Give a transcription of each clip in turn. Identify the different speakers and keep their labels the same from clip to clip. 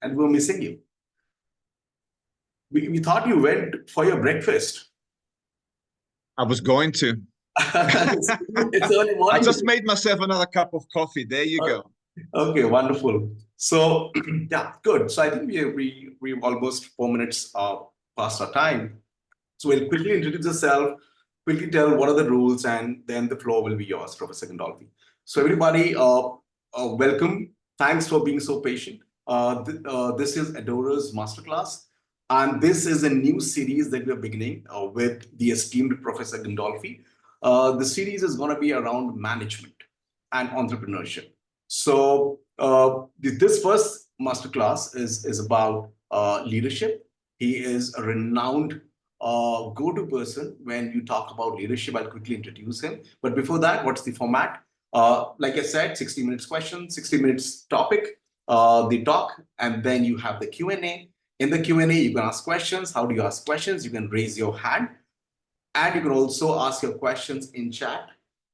Speaker 1: and we're missing you. We thought you went for your breakfast.
Speaker 2: I was going to.
Speaker 1: It's early morning.
Speaker 2: I just made myself another cup of coffee. There you go.
Speaker 1: Okay, wonderful. So, yeah, good. So I think we've almost 4 minutes past our time. So we'll quickly introduce yourself, quickly tell what are the rules, and then the floor will be yours, Professor Gandolfi. So everybody, welcome. Thanks for being so patient. This is Edorer's Masterclass, and this is a new series that we're beginning with the esteemed Professor Gandolfi. The series is going to be around management and entrepreneurship. So this first masterclass is about leadership. He is a renowned go-to person when you talk about leadership. I'll quickly introduce him. But before that, what's the format? Like I said, 60 minutes question, 60 minutes topic, the talk, and then you have the Q&A. In the Q&A, you can ask questions. How do you ask questions? You can raise your hand, and you can also ask your questions in chat,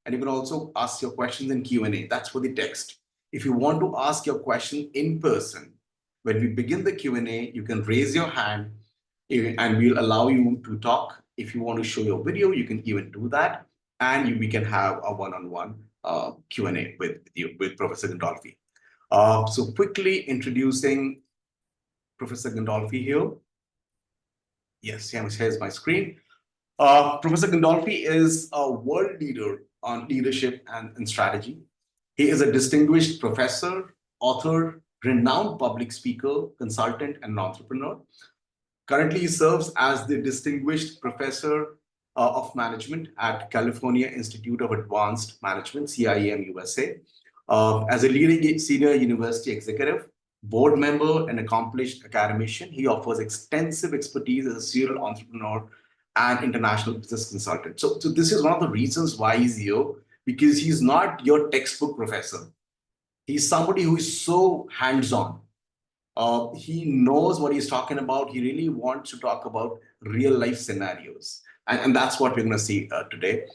Speaker 1: and you can also ask your questions in Q&A. That's for the text. If you want to ask your question in person, when we begin the Q&A, you can raise your hand and we'll allow you to talk. If you want to show your video, you can even do that. And we can have a one-on-one Q&A with Professor Gandolfi. So quickly introducing Professor Gandolfi here. Yes, here's my screen. Professor Gandolfi is a world leader on leadership and strategy. He is a distinguished professor, author, renowned public speaker, consultant, and entrepreneur. Currently, he serves as the Distinguished Professor of Management at California Institute of Advanced Management, CIAM, USA. As a leading senior university executive, board member, and accomplished academician, he offers extensive expertise as a serial entrepreneur and international business consultant. So this is one of the reasons why he's here, because he's not your textbook professor. He's somebody who is so hands-on. He knows what he's talking about. He really wants to talk about real-life scenarios. And that's what we're going to see today.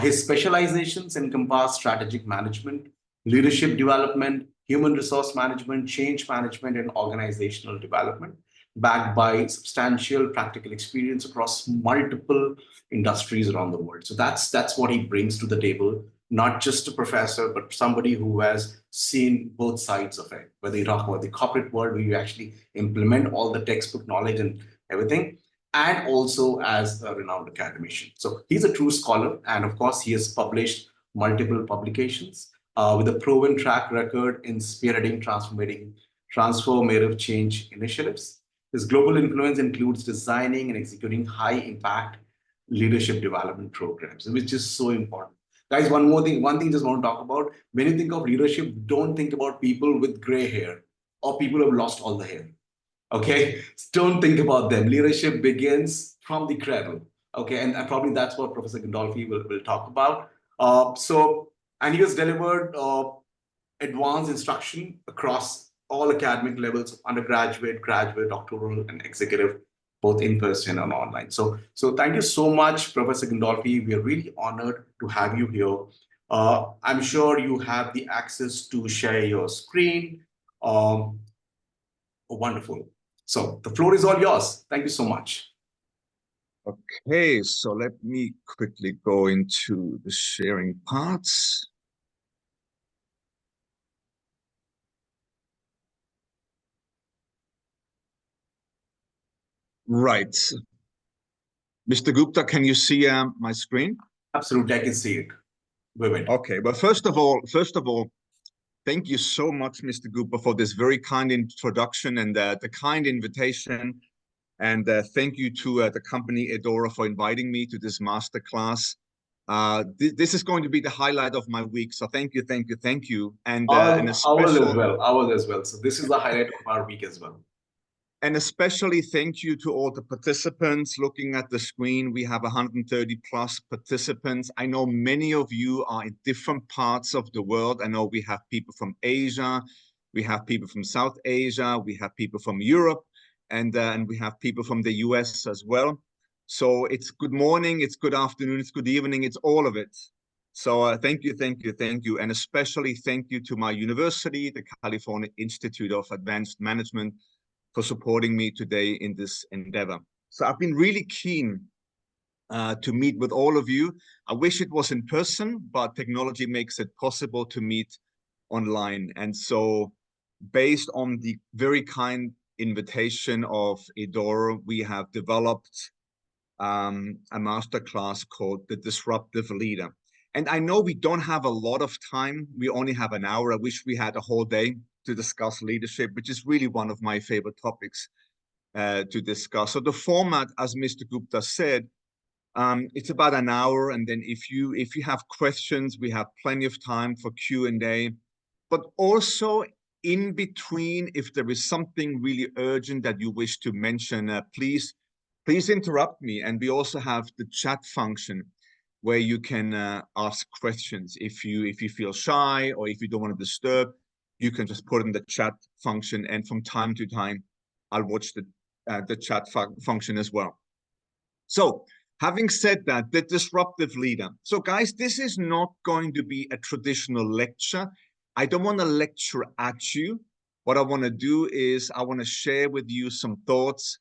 Speaker 1: His specializations encompass strategic management, leadership development, human resource management, change management, and organizational development, backed by substantial practical experience across multiple industries around the world. So that's what he brings to the table, not just a professor, but somebody who has seen both sides of it, whether you talk about the corporate world, where you actually implement all the textbook knowledge and everything, and also as a renowned academician. So he's a true scholar, and of course, he has published multiple publications with a proven track record in spearheading transformative change initiatives. His global influence includes designing and executing high-impact leadership development programs, which is so important. Guys, one thing just want to talk about. When you think of leadership, don't think about people with gray hair or people who have lost all the hair. Okay, don't think about them. Leadership begins from the cradle. Okay, and probably that's what Professor Gandolfi will talk about. And he has delivered advanced instruction across all academic levels, undergraduate, graduate, doctoral, and executive, both in person and online. So thank you so much, Professor Gandolfi. We are really honored to have you here. I'm sure you have the access to share your screen. Wonderful. So the floor is all yours. Thank you so much.
Speaker 2: Okay, so let me quickly go into the sharing parts. Right. Mr. Gupta, can you see my screen?
Speaker 1: Absolutely, I can see it.
Speaker 2: Okay, well, first of all, thank you so much, Mr. Gupta, for this very kind introduction and the kind invitation. And thank you to the company Edorer for inviting me to this masterclass. This is going to be the highlight of my week. So thank you. And a special...
Speaker 1: Ours as well. So this is the highlight of our week as well.
Speaker 2: And especially thank you to all the participants. Looking at the screen, we have 130 plus participants. I know many of you are in different parts of the world. I know we have people from Asia, we have people from South Asia, we have people from Europe, and we have people from the US as well. So it's good morning, it's good afternoon, it's good evening, it's all of it. So thank you, thank you, thank you. And especially thank you to my university, the California Institute of Advanced Management, for supporting me today in this endeavor. So I've been really keen to meet with all of you. I wish it was in person, but technology makes it possible to meet online. And so based on the very kind invitation of Edorer, we have developed a masterclass called The Disruptive Leader. And I know we don't have a lot of time. We only have an hour. I wish we had a whole day to discuss leadership, which is really one of my favorite topics to discuss. So the format, as Mr. Gupta said, it's about an hour. And then if you have questions, we have plenty of time for Q&A. But also in between, if there is something really urgent that you wish to mention, please interrupt me. And we also have the chat function where you can ask questions. If you feel shy or if you don't want to disturb, you can just put in the chat function. And from time to time, I'll watch the chat function as well. So having said that, the disruptive leader. So guys, this is not going to be a traditional lecture. I don't want to lecture at you. What I want to do is I want to share with you some thoughts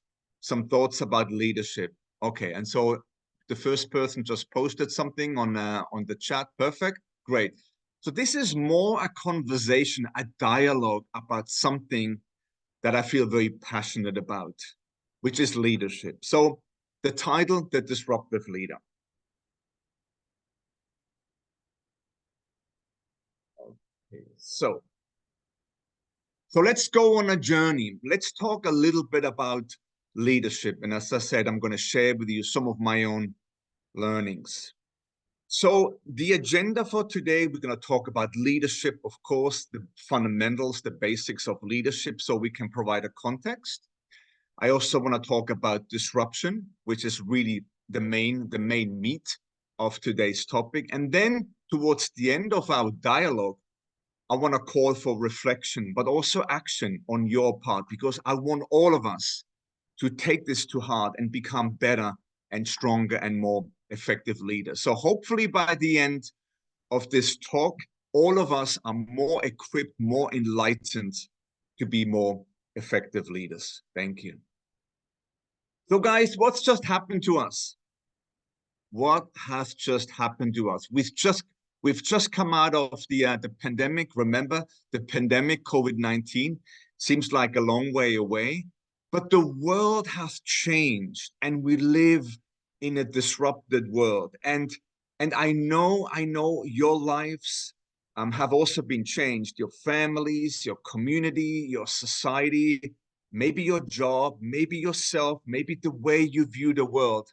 Speaker 2: about leadership. Okay, and so the first person just posted something on the chat. Perfect, great. So this is more a conversation, a dialogue about something that I feel very passionate about, which is leadership. So the title, The Disruptive Leader. Okay, so let's go on a journey. Let's talk a little bit about leadership. And as I said, I'm going to share with you some of my own learnings. So the agenda for today, we're going to talk about leadership, of course, the fundamentals, the basics of leadership, so we can provide a context. I also want to talk about disruption, which is really the main meat of today's topic. And then towards the end of our dialogue, I want to call for reflection, but also action on your part, because I want all of us to take this to heart and become better and stronger and more effective leaders. So hopefully by the end of this talk, all of us are more equipped, more enlightened to be more effective leaders. Thank you. So guys, what's just happened to us? What has just happened to us? We've just come out of the pandemic. Remember, the pandemic, COVID-19, seems like a long way away, but the world has changed and we live in a disrupted world. And I know your lives have also been changed, your families, your community, your society, maybe your job, maybe yourself, maybe the way you view the world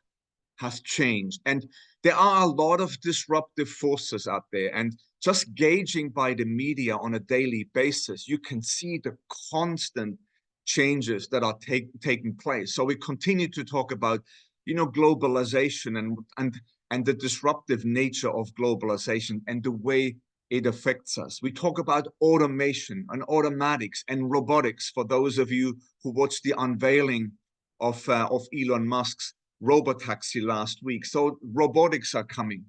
Speaker 2: has changed. And there are a lot of disruptive forces out there. And just gauging by the media on a daily basis, you can see the constant changes that are taking place. So we continue to talk about, globalization and the disruptive nature of globalization and the way it affects us. We talk about automation and automatics and robotics for those of you who watched the unveiling of Elon Musk's robotaxi last week. So robotics are coming.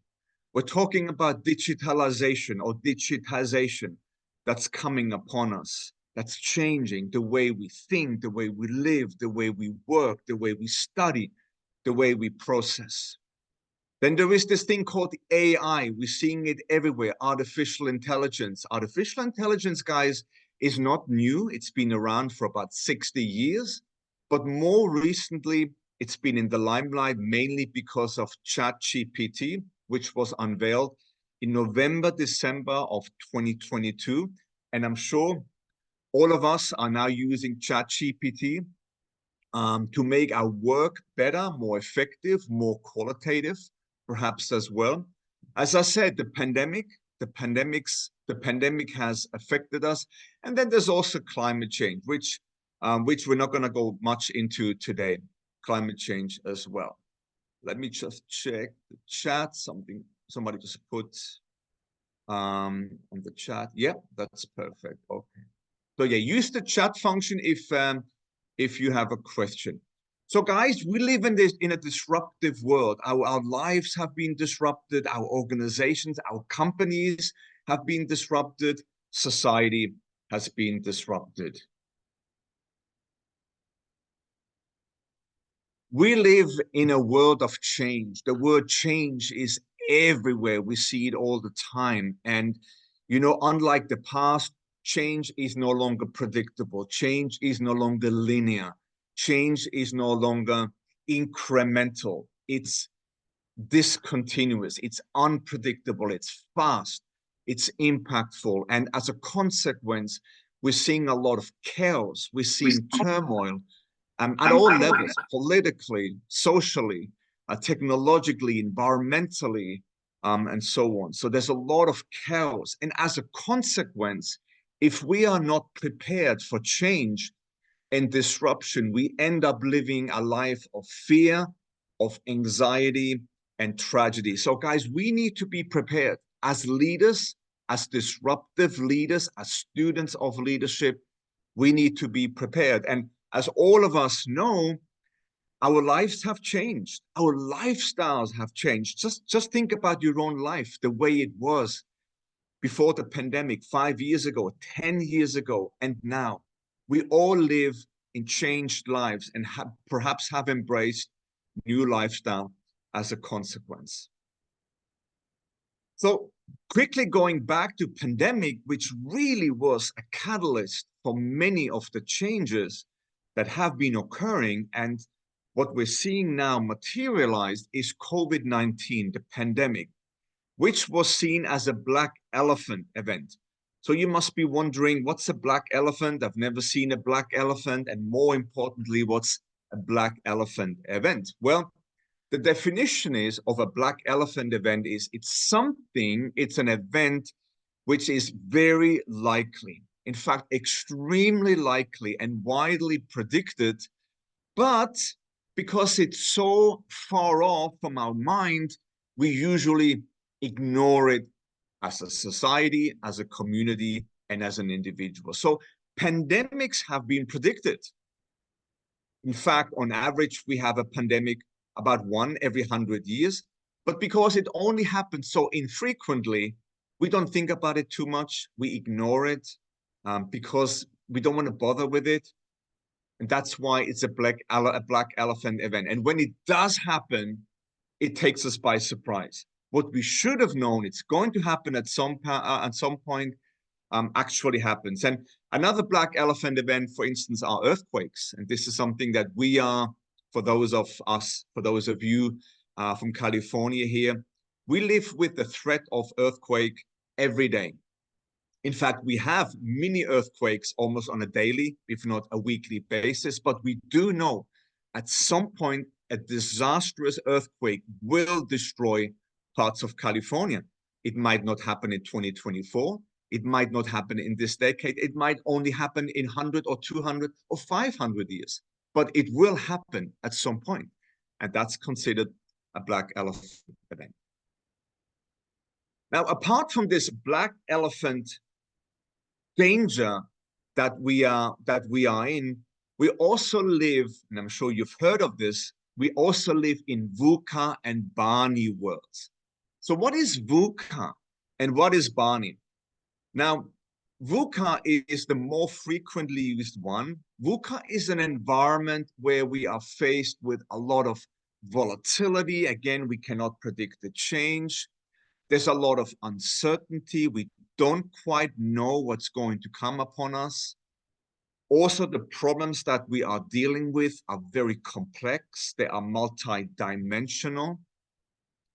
Speaker 2: We're talking about digitalization or digitization that's coming upon us. That's changing the way we think, the way we live, the way we work, the way we study, the way we process. Then there is this thing called AI. We're seeing it everywhere. Artificial intelligence. Artificial intelligence, guys, is not new. It's been around for about 60 years. But more recently, it's been in the limelight mainly because of ChatGPT, which was unveiled in November, December of 2022. And I'm sure all of us are now using ChatGPT to make our work better, more effective, more qualitative, perhaps as well. As I said, the pandemic has affected us. And then there's also climate change, which we're not going to go much into today. Climate change as well. Let me just check the chat. Somebody just put on the chat. Yep, that's perfect. Okay. So yeah, use the chat function if you have a question. So guys, we live in a disruptive world. Our lives have been disrupted, our organizations, our companies have been disrupted, society has been disrupted. We live in a world of change. The word change is everywhere. We see it all the time. And, you know, unlike the past, change is no longer predictable. Change is no longer linear. Change is no longer incremental. It's discontinuous. It's unpredictable. It's fast. It's impactful. And as a consequence, we're seeing a lot of chaos. We're seeing turmoil at all levels, politically, socially, technologically, environmentally, and so on. So there's a lot of chaos. And as a consequence, if we are not prepared for change and disruption, we end up living a life of fear, of anxiety, and tragedy. So guys, we need to be prepared as leaders, as disruptive leaders, as students of leadership. We need to be prepared. And as all of us know, our lives have changed. Our lifestyles have changed. Just think about your own life, the way it was before the pandemic, 5 years ago, 10 years ago, and now. We all live in changed lives and perhaps have embraced new lifestyle as a consequence. So quickly going back to pandemic, which really was a catalyst for many of the changes that have been occurring, and what we're seeing now materialized is COVID-19, the pandemic, which was seen as a black elephant event. So you must be wondering, what's a black elephant? I've never seen a black elephant. And more importantly, what's a black elephant event? Well, the definition is of a black elephant event is it's an event which is very likely, in fact, extremely likely and widely predicted, but because it's so far off from our mind, we usually ignore it as a society, as a community, and as an individual. So pandemics have been predicted. In fact, on average, we have a pandemic about 1 every 100 years, but because it only happens so infrequently, we don't think about it too much. We ignore it because we don't want to bother with it. And that's why it's a black elephant event. And when it does happen, it takes us by surprise. What we should have known it's going to happen at some point actually happens. And another black elephant event, for instance, are earthquakes. And this is something that we are, for those of you from California here, we live with the threat of earthquake every day. In fact, we have mini earthquakes almost on a daily, if not a weekly basis, but we do know at some point a disastrous earthquake will destroy parts of California. It might not happen in 2024. It might not happen in this decade. It might only happen in 100 or 200 or 500 years, but it will happen at some point. And that's considered a black elephant event. Now, apart from this black elephant danger that we are in, we also live, and I'm sure you've heard of this, we also live in VUCA and BANI worlds. So what is VUCA and what is BANI? Now, VUCA is the more frequently used one. VUCA is an environment where we are faced with a lot of volatility. Again, we cannot predict the change. There's a lot of uncertainty. We don't quite know what's going to come upon us. Also, the problems that we are dealing with are very complex. They are multi-dimensional.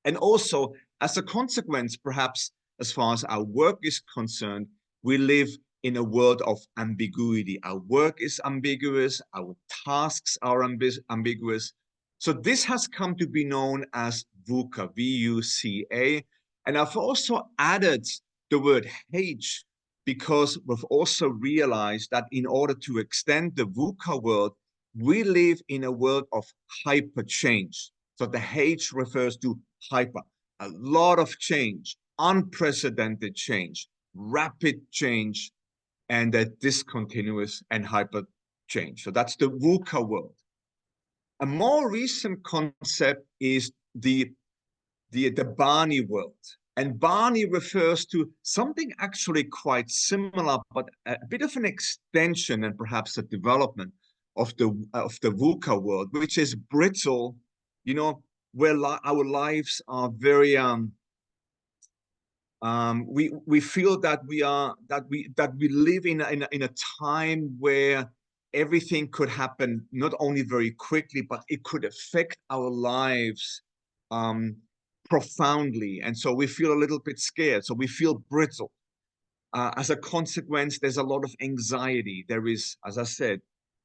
Speaker 2: And also, as a consequence, perhaps as far as our work is concerned, we live in a world of ambiguity. Our work is ambiguous. Our tasks are ambiguous. So this has come to be known as VUCA, V-U-C-A. And I've also added the word H because we've also realized that in order to extend the VUCA world, we live in a world of hyper change. So the H refers to hyper, a lot of change, unprecedented change, rapid change, and a discontinuous and hyper change. So that's the VUCA world. A more recent concept is the BANI world. And BANI refers to something actually quite similar, but a bit of an extension and perhaps a development of the VUCA world, which is brittle, you know, where our lives are very we feel that we live in a time where everything could happen not only very quickly, but it could affect our lives profoundly. And so we feel a little bit scared. So we feel brittle. As a consequence, there's a lot of anxiety. There is, as I said,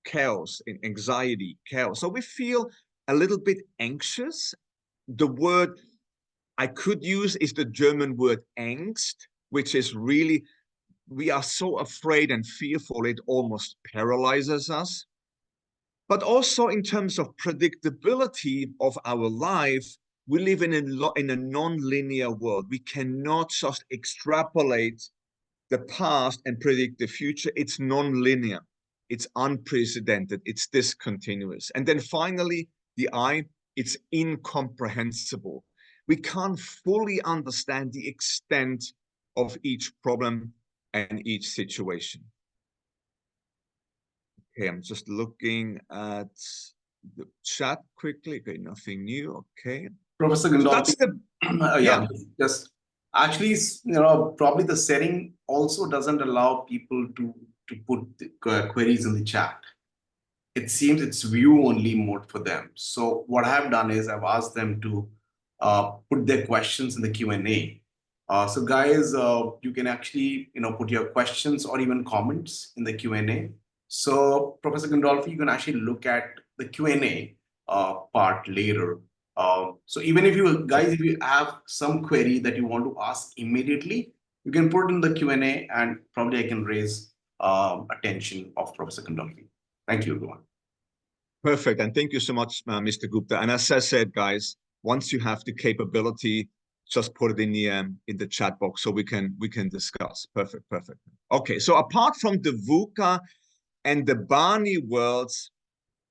Speaker 2: chaos, anxiety, chaos. So we feel a little bit anxious. The word I could use is the German word Angst, which is really, we are so afraid and fearful, it almost paralyzes us. But also in terms of predictability of our life, we live in a non-linear world. We cannot just extrapolate the past and predict the future. It's non-linear. It's unprecedented. It's discontinuous. And then finally, the I, it's incomprehensible. We can't fully understand the extent of each problem and each situation. Okay, I'm just looking at the chat quickly. Okay, nothing new. Okay.
Speaker 1: Professor
Speaker 2: So
Speaker 1: Gandolfi,
Speaker 2: that's the,
Speaker 1: yeah, just actually, probably the setting also doesn't allow people to put the queries in the chat. It seems it's view only mode for them. So what I've done is I've asked them to put their questions in the Q&A. So guys, you can actually put your questions or even comments in the Q&A. So Professor Gandolfi, you can actually look at the Q&A part later. So even if you guys, if you have some query that you want to ask immediately, you can put in the Q&A and probably I can raise attention of Professor Gandolfi. Thank you, everyone.
Speaker 2: Perfect. And thank you so much, Mr. Gupta. And as I said, guys, once you have the capability, just put it in the chat box so we can discuss. Perfect. Okay, so apart from the VUCA and the BANI worlds,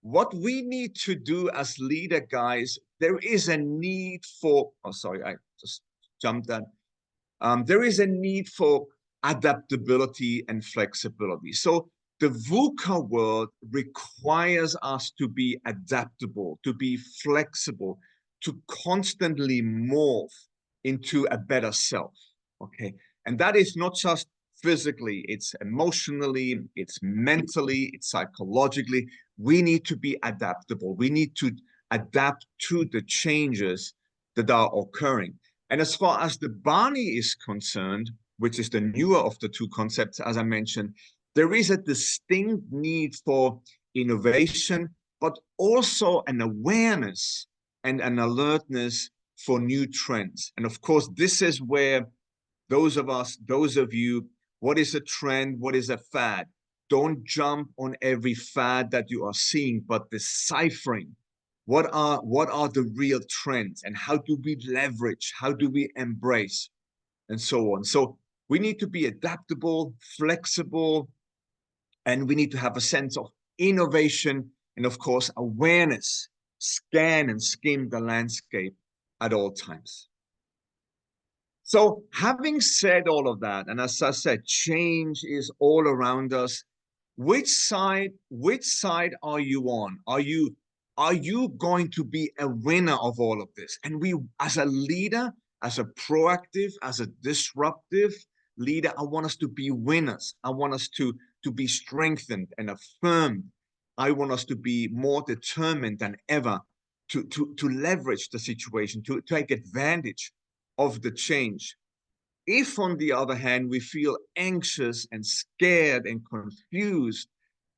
Speaker 2: what we need to do as leader, guys, there is a need for, oh, sorry, I just jumped that. There is a need for adaptability and flexibility. So the VUCA world requires us to be adaptable, to be flexible, to constantly morph into a better self, okay? And that is not just physically, it's emotionally, it's mentally, it's psychologically. We need to be adaptable. We need to adapt to the changes that are occurring. And as far as the BANI is concerned, which is the newer of the two concepts, as I mentioned, there is a distinct need for innovation, but also an awareness and an alertness for new trends. And of course, this is where those of you, what is a trend? What is a fad? Don't jump on every fad that you are seeing, but deciphering what are the real trends and how do we leverage? How do we embrace? And so on. So we need to be adaptable, flexible, and we need to have a sense of innovation and, of course, awareness, scan and skim the landscape at all times. So having said all of that, and as I said, change is all around us. Which side are you on? Are you going to be a winner of all of this? And we, as a leader, as a proactive, as a disruptive leader, I want us to be winners. I want us to be strengthened and affirmed. I want us to be more determined than ever to leverage the situation, to take advantage of the change. If, on the other hand, we feel anxious and scared and confused,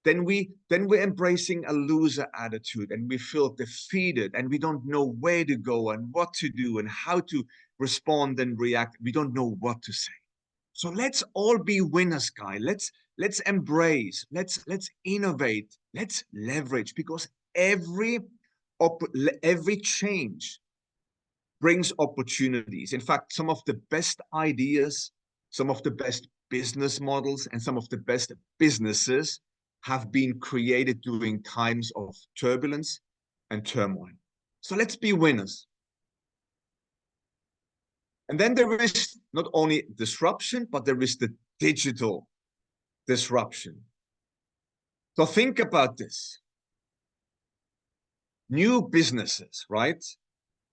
Speaker 2: then we're embracing a loser attitude and we feel defeated and we don't know where to go and what to do and how to respond and react. We don't know what to say. So let's all be winners, guys. Let's embrace, let's innovate, let's leverage, because every change brings opportunities. In fact, some of the best ideas, some of the best business models, and some of the best businesses have been created during times of turbulence, and turmoil. So let's be winners. And then there is not only disruption, but there is the digital disruption. So think about this. New businesses, right?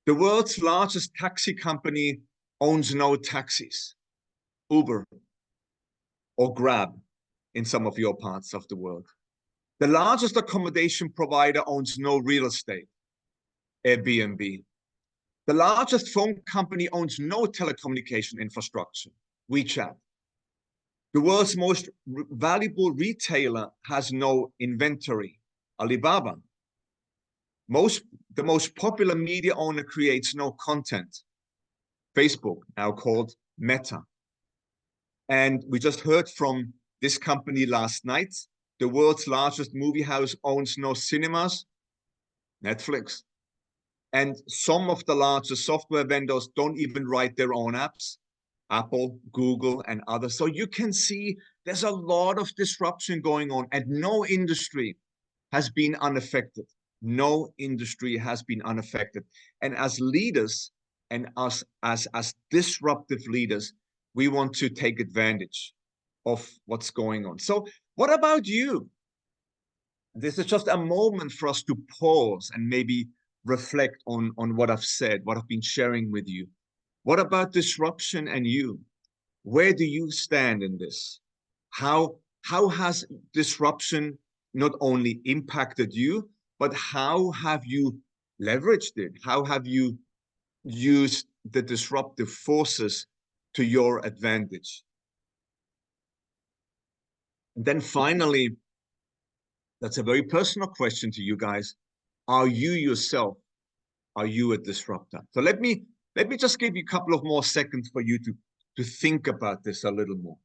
Speaker 2: The world's largest taxi company owns no taxis. Uber or Grab in some of your parts of the world. The largest accommodation provider owns no real estate. Airbnb. The largest phone company owns no telecommunication infrastructure. WeChat. The world's most valuable retailer has no inventory. Alibaba. The most popular media owner creates no content. Facebook, now called Meta. And we just heard from this company last night. The world's largest movie house owns no cinemas. Netflix. And some of the largest software vendors don't even write their own apps. Apple, Google, and others. So you can see there's a lot of disruption going on, and no industry has been unaffected. No industry has been unaffected. And as leaders and us as disruptive leaders, we want to take advantage of what's going on. So what about you? This is just a moment for us to pause and maybe reflect on what I've said, what I've been sharing with you. What about disruption and you? Where do you stand in this? How has disruption not only impacted you, but how have you leveraged it? How have you used the disruptive forces to your advantage? And then finally, that's a very personal question to you guys. Are you yourself, are you a disruptor? So let me just give you a couple of more seconds for you to think about this a little more.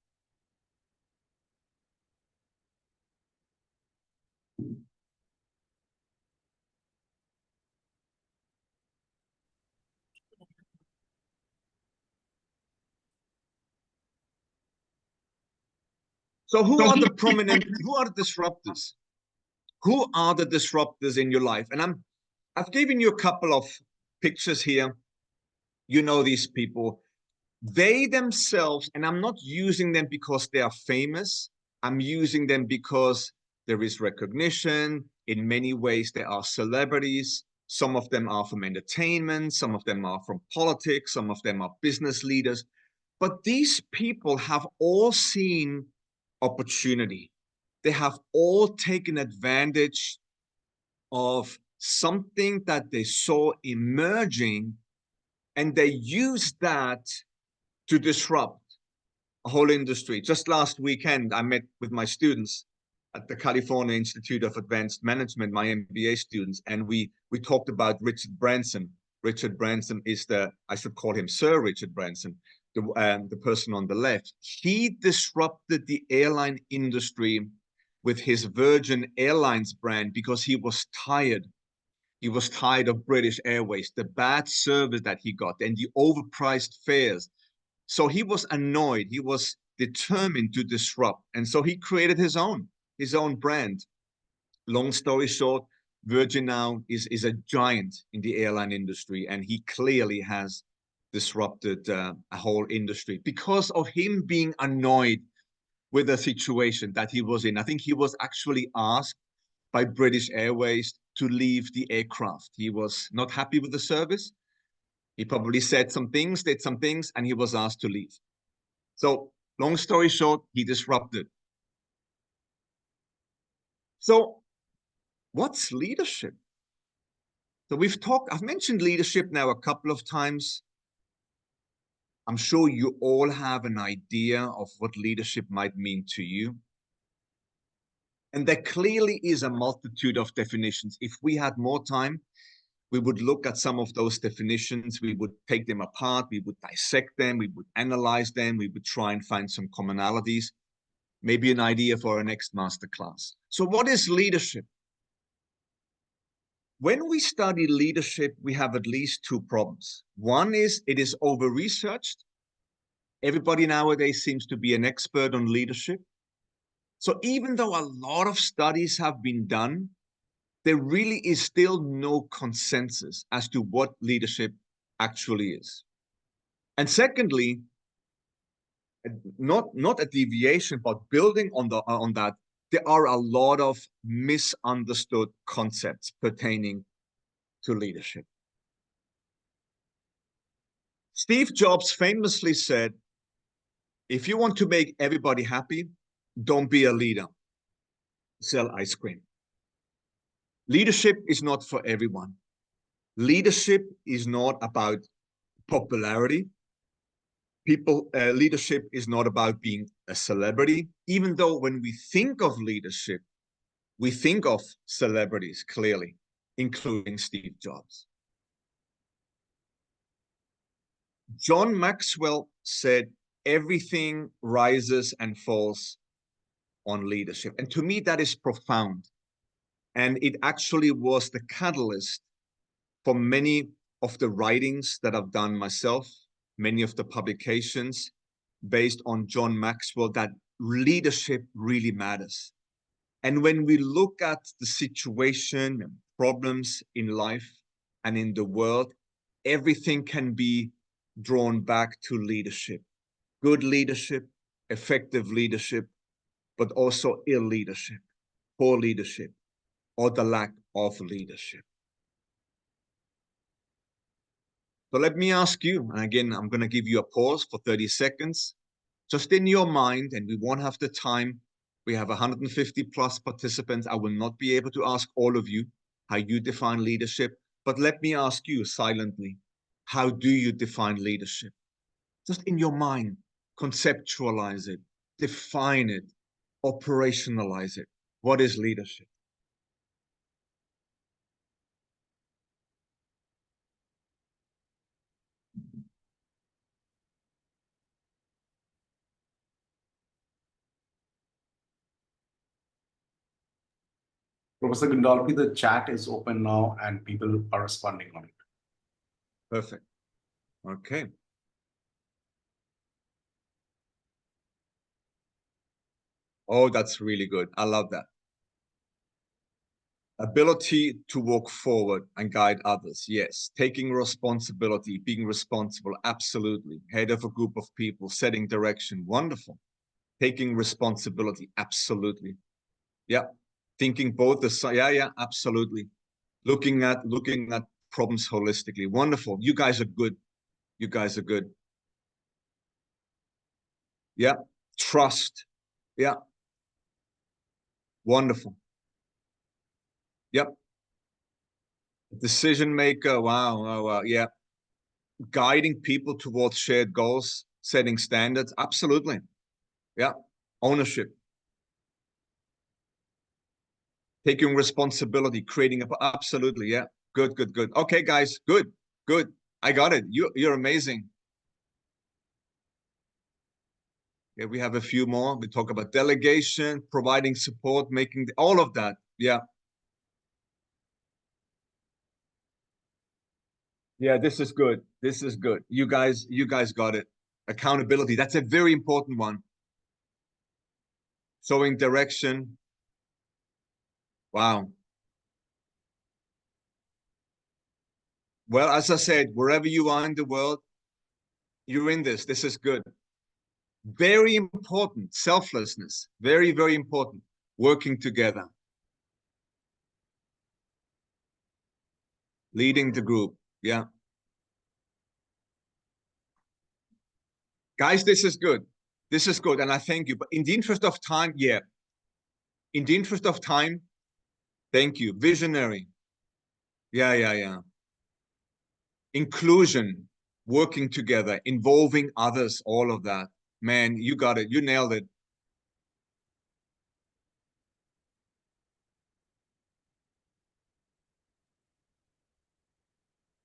Speaker 2: So who are the disruptors? Who are the disruptors in your life? And I've given you a couple of pictures here. You know these people. They themselves, and I'm not using them because they are famous. I'm using them because there is recognition. In many ways, they are celebrities. Some of them are from entertainment. Some of them are from politics. Some of them are business leaders. But these people have all seen opportunity. They have all taken advantage of something that they saw emerging, and they used that to disrupt a whole industry. Just last weekend, I met with my students at the California Institute of Advanced Management, my MBA students, and we talked about Richard Branson. Richard Branson is I should call him Sir Richard Branson, the person on the left. He disrupted the airline industry with his Virgin Airlines brand because he was tired. He was tired of British Airways, the bad service that he got, and the overpriced fares. So he was annoyed. He was determined to disrupt. And so he created his own brand. Long story short, Virgin now is a giant in the airline industry, and he clearly has disrupted a whole industry because of him being annoyed with the situation that he was in. I think he was actually asked by British Airways to leave the aircraft. He was not happy with the service. He probably said some things, did some things, and he was asked to leave. So long story short, he disrupted. So what's leadership? So I've mentioned leadership now a couple of times. I'm sure you all have an idea of what leadership might mean to you. And there clearly is a multitude of definitions. If we had more time, we would look at some of those definitions. We would take them apart. We would dissect them. We would analyze them. We would try and find some commonalities. Maybe an idea for our next masterclass. So what is leadership? When we study leadership, we have at least two problems. One is it is over-researched. Everybody nowadays seems to be an expert on leadership. So even though a lot of studies have been done, there really is still no consensus as to what leadership actually is. And secondly, not a deviation, but building on that, there are a lot of misunderstood concepts pertaining to leadership. Steve Jobs famously said, if you want to make everybody happy, don't be a leader. Sell ice cream. Leadership is not for everyone. Leadership is not about popularity. Leadership is not about being a celebrity, even though when we think of leadership, we think of celebrities clearly, including Steve Jobs. John Maxwell said, everything rises and falls on leadership. And to me, that is profound. And it actually was the catalyst for many of the writings that I've done myself, many of the publications based on John Maxwell, that leadership really matters. And when we look at the situation and problems in life and in the world, everything can be drawn back to leadership. Good leadership, effective leadership, but also ill leadership, poor leadership, or the lack of leadership. So let me ask you, and again, I'm going to give you a pause for 30 seconds, just in your mind, and we won't have the time. We have 150 plus participants. I will not be able to ask all of you how you define leadership, but let me ask you silently, how do you define leadership? Just in your mind, conceptualize it, define it, operationalize it. What is leadership?
Speaker 1: Professor Gandolfi, the chat is open now and people are responding on it.
Speaker 2: Perfect. Okay. Oh, that's really good. I love that. Ability to walk forward and guide others. Yes. Taking responsibility, being responsible. Absolutely. Head of a group of people, setting direction. Wonderful. Taking responsibility. Absolutely. Yeah. Thinking both the side. Yeah, absolutely. Looking at problems holistically. Wonderful. You guys are good. You guys are good. Yeah. Trust. Yeah. Wonderful. Yep. Decision maker. Wow. Wow, wow. Yeah. Guiding people towards shared goals, setting standards. Absolutely. Yeah. Ownership. Taking responsibility, creating absolutely. Yeah. Good, good, good. Okay, guys. Good, good. I got it. You're amazing. Yeah, we have a few more. We talk about delegation, providing support, making all of that. Yeah. Yeah, this is good. This is good. You guys got it. Accountability. That's a very important one. Showing direction. Wow. Well, as I said, wherever you are in the world, you're in this. This is good. Very important. Selflessness. Very, very important. Working together. Leading the group. Yeah. Guys, this is good. This is good. And I thank you. But in the interest of time, yeah. In the interest of time, thank you. Visionary. Yeah, yeah, yeah. Inclusion, working together, involving others, all of that. Man, you got it. You nailed it.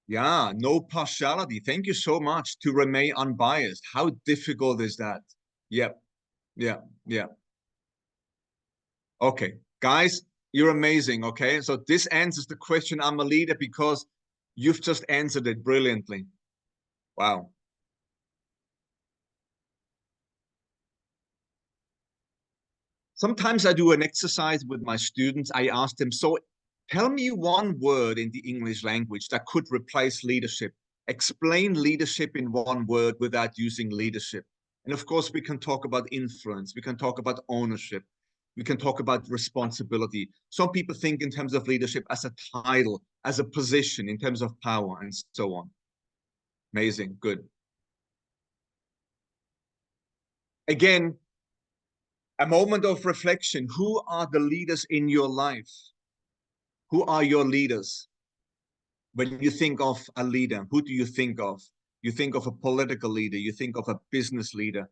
Speaker 2: Yeah, no partiality. Thank you so much. To remain unbiased. How difficult is that? Yep. Yeah. Yeah. Okay. Guys, you're amazing. Okay. So this answers the question, I'm a leader, because you've just answered it brilliantly. Wow. Sometimes I do an exercise with my students. I ask them, so Tell me one word in the English language that could replace leadership. Explain leadership in one word without using leadership. And of course, we can talk about influence. We can talk about ownership. We can talk about responsibility. Some people think in terms of leadership as a title, as a position, in terms of power, and so on. Amazing, good. Again, a moment of reflection. Who are the leaders in your life? Who are your leaders? When you think of a leader, who do you think of? You think of a political leader, you think of a business leader,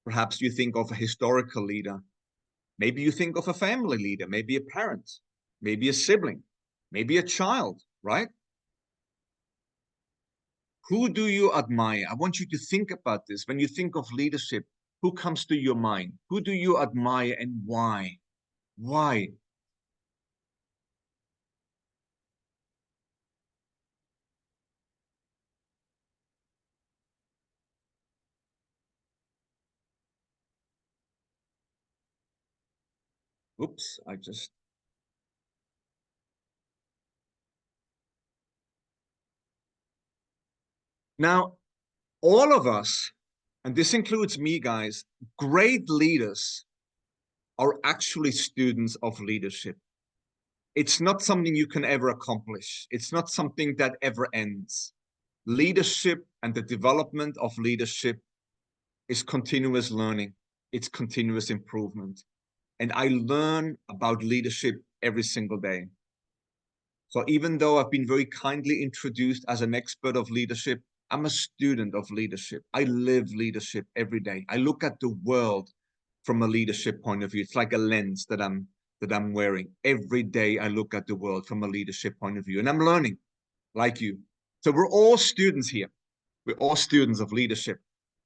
Speaker 2: perhaps you think of a historical leader. Maybe you think of a family leader, maybe a parent, maybe a sibling, maybe a child, right? Who do you admire? I want you to think about this. When you think of leadership, who comes to your mind? Who do you admire and why? Why? Oops, I just... Now, all of us, and this includes me, guys, great leaders are actually students of leadership. It's not something you can ever accomplish. It's not something that ever ends. Leadership and the development of leadership is continuous learning. It's continuous improvement. And I learn about leadership every single day. So even though I've been very kindly introduced as an expert of leadership, I'm a student of leadership. I live leadership every day. I look at the world from a leadership point of view. It's like a lens that I'm wearing. Every day I look at the world from a leadership point of view, and I'm learning like you. So we're all students here. We're all students of leadership.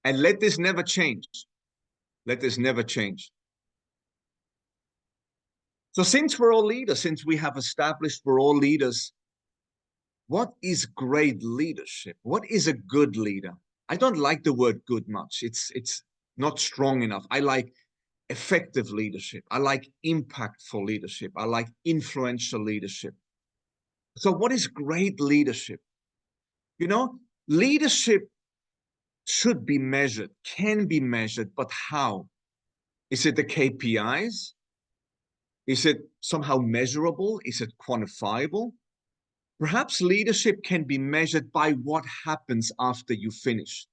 Speaker 2: And let this never change. Let this never change. So since we're all leaders, since we have established we're all leaders, what is great leadership? What is a good leader? I don't like the word good much. It's not strong enough. I like effective leadership. I like impactful leadership. I like influential leadership. So what is great leadership? You know, leadership should be measured, can be measured, but how? Is it the KPIs? Is it somehow measurable? Is it quantifiable? Perhaps leadership can be measured by what happens after you finish.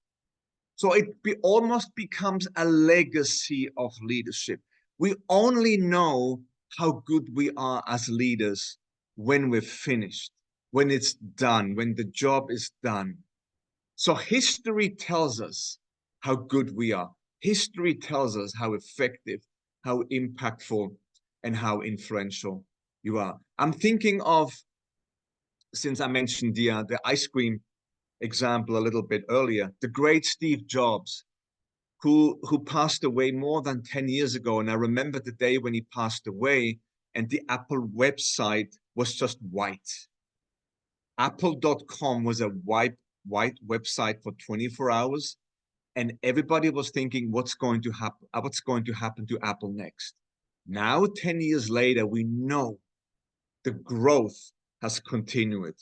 Speaker 2: So it almost becomes a legacy of leadership. We only know how good we are as leaders when we're finished, when it's done, when the job is done. So history tells us how good we are. History tells us how effective, how impactful, and how influential you are. I'm thinking of, since I mentioned the ice cream example a little bit earlier, the great Steve Jobs, who passed away more than 10 years ago. And I remember the day when he passed away and the Apple website was just white. Apple.com was a white website for 24 hours. And everybody was thinking, what's going to happen to Apple next? Now, 10 years later, we know the growth has continued.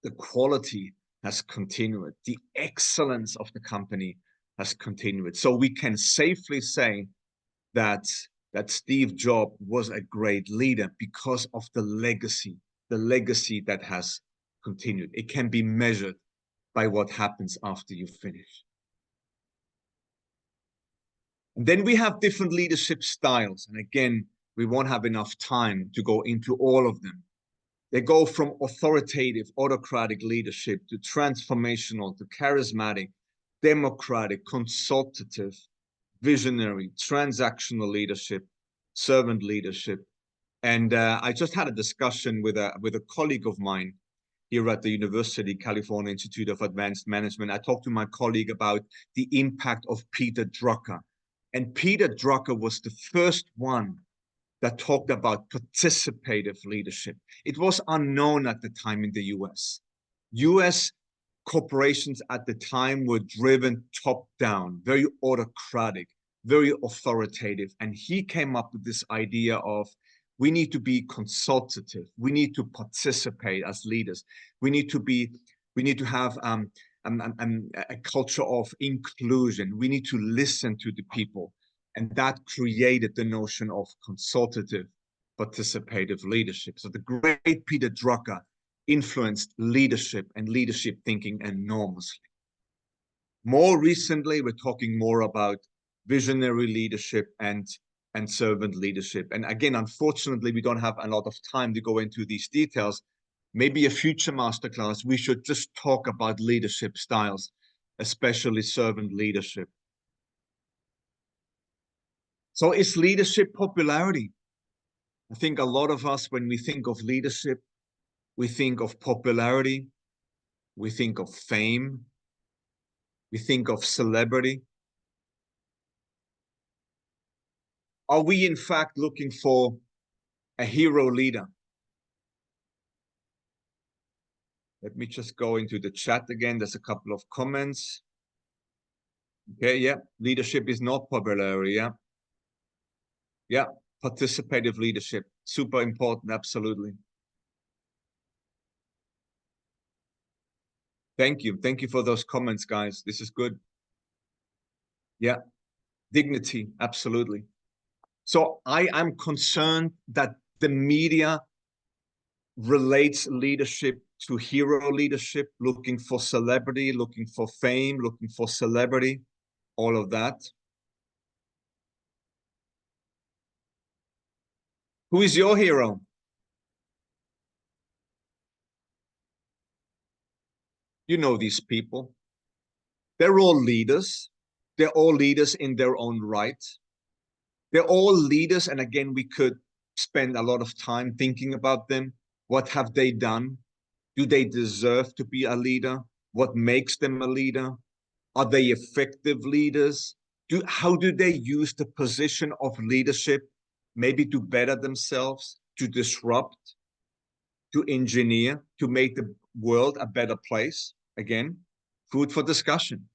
Speaker 2: The quality has continued. The excellence of the company has continued. So we can safely say that Steve Jobs was a great leader because of the legacy that has continued. It can be measured by what happens after you finish. And then we have different leadership styles. And again, we won't have enough time to go into all of them. They go from authoritative, autocratic leadership to transformational, to charismatic, democratic, consultative, visionary, transactional leadership, servant leadership. And I just had a discussion with a colleague of mine here at the University California Institute of Advanced Management. I talked to my colleague about the impact of Peter Drucker. And Peter Drucker was the first one that talked about participative leadership. It was unknown at the time in the US. US corporations at the time were driven top down, very autocratic, very authoritative. And he came up with this idea of We need to be consultative. We need to participate as leaders. We need to have a culture of inclusion. We need to listen to the people. And that created the notion of consultative, participative leadership. So the great Peter Drucker influenced leadership and leadership thinking enormously. More recently, we're talking more about visionary leadership and servant leadership. And again, unfortunately, we don't have a lot of time to go into these details. Maybe a future masterclass, we should just talk about leadership styles, especially servant leadership. So is leadership popularity? I think a lot of us, when we think of leadership, we think of popularity, we think of fame, we think of celebrity. Are we in fact looking for a hero leader? Let me just go into the chat again. There's a couple of comments. Okay, yeah, leadership is not popularity, yeah. Yeah, participative leadership, super important, absolutely. Thank you for those comments, guys. This is good. Yeah, dignity, absolutely. So I am concerned that the media relates leadership to hero leadership, looking for celebrity, looking for fame, looking for celebrity, all of that. Who is your hero? You know these people. They're all leaders. They're all leaders in their own right. They're all leaders. And again, we could spend a lot of time thinking about them. What have they done? Do they deserve to be a leader? What makes them a leader? Are they effective leaders? How do they use the position of leadership, maybe to better themselves, to disrupt, to engineer, to make the world a better place? Again, food for discussion.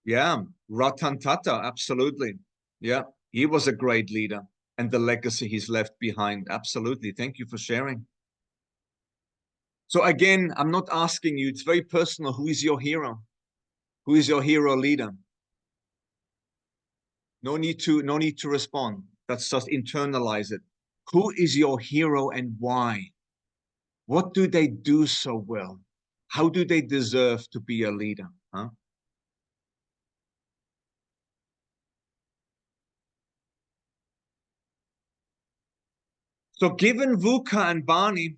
Speaker 2: Yeah, Ratan Tata, absolutely. Yeah, he was a great leader, and the legacy he's left behind. Absolutely. Thank you for sharing. So again, I'm not asking you, it's very personal. Who is your hero? Who is your hero leader? No need to respond. That's just internalize it. Who is your hero and why? What do they do so well? How do they deserve to be a leader? Huh? So given VUCA and BANI,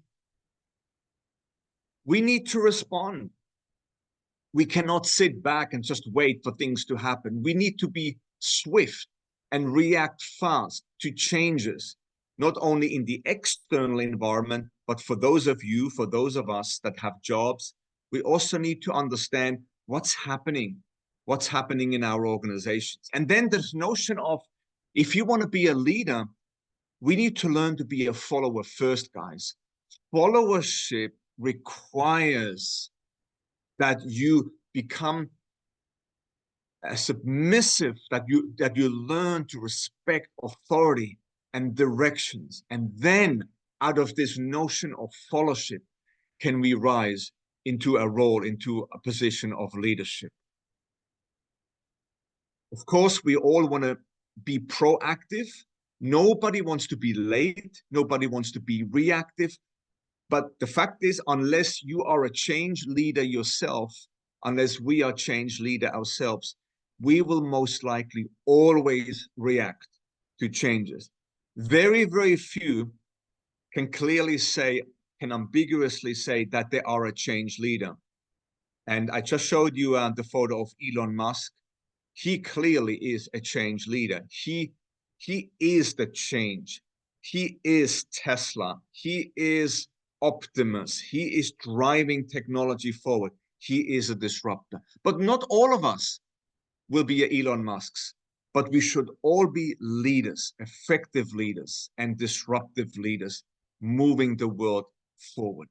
Speaker 2: we need to respond. We cannot sit back and just wait for things to happen. We need to be swift and react fast to changes, not only in the external environment, but for those of us that have jobs, we also need to understand what's happening in our organizations. And then this notion of, if you want to be a leader, we need to learn to be a follower first, guys. Followership requires that you become submissive, that you learn to respect authority and directions. And then out of this notion of followership, can we rise into a role, into a position of leadership. Of course, we all want to be proactive. Nobody wants to be late. Nobody wants to be reactive. But the fact is, unless you are a change leader yourself, unless we are change leader ourselves, we will most likely always react to changes. Very, very few can clearly say, can ambiguously say that they are a change leader. And I just showed you the photo of Elon Musk. He clearly is a change leader. He is the change. He is Tesla. He is Optimus. He is driving technology forward. He is a disruptor. But not all of us will be Elon Musks. But we should all be leaders, effective leaders, and disruptive leaders, moving the world forward.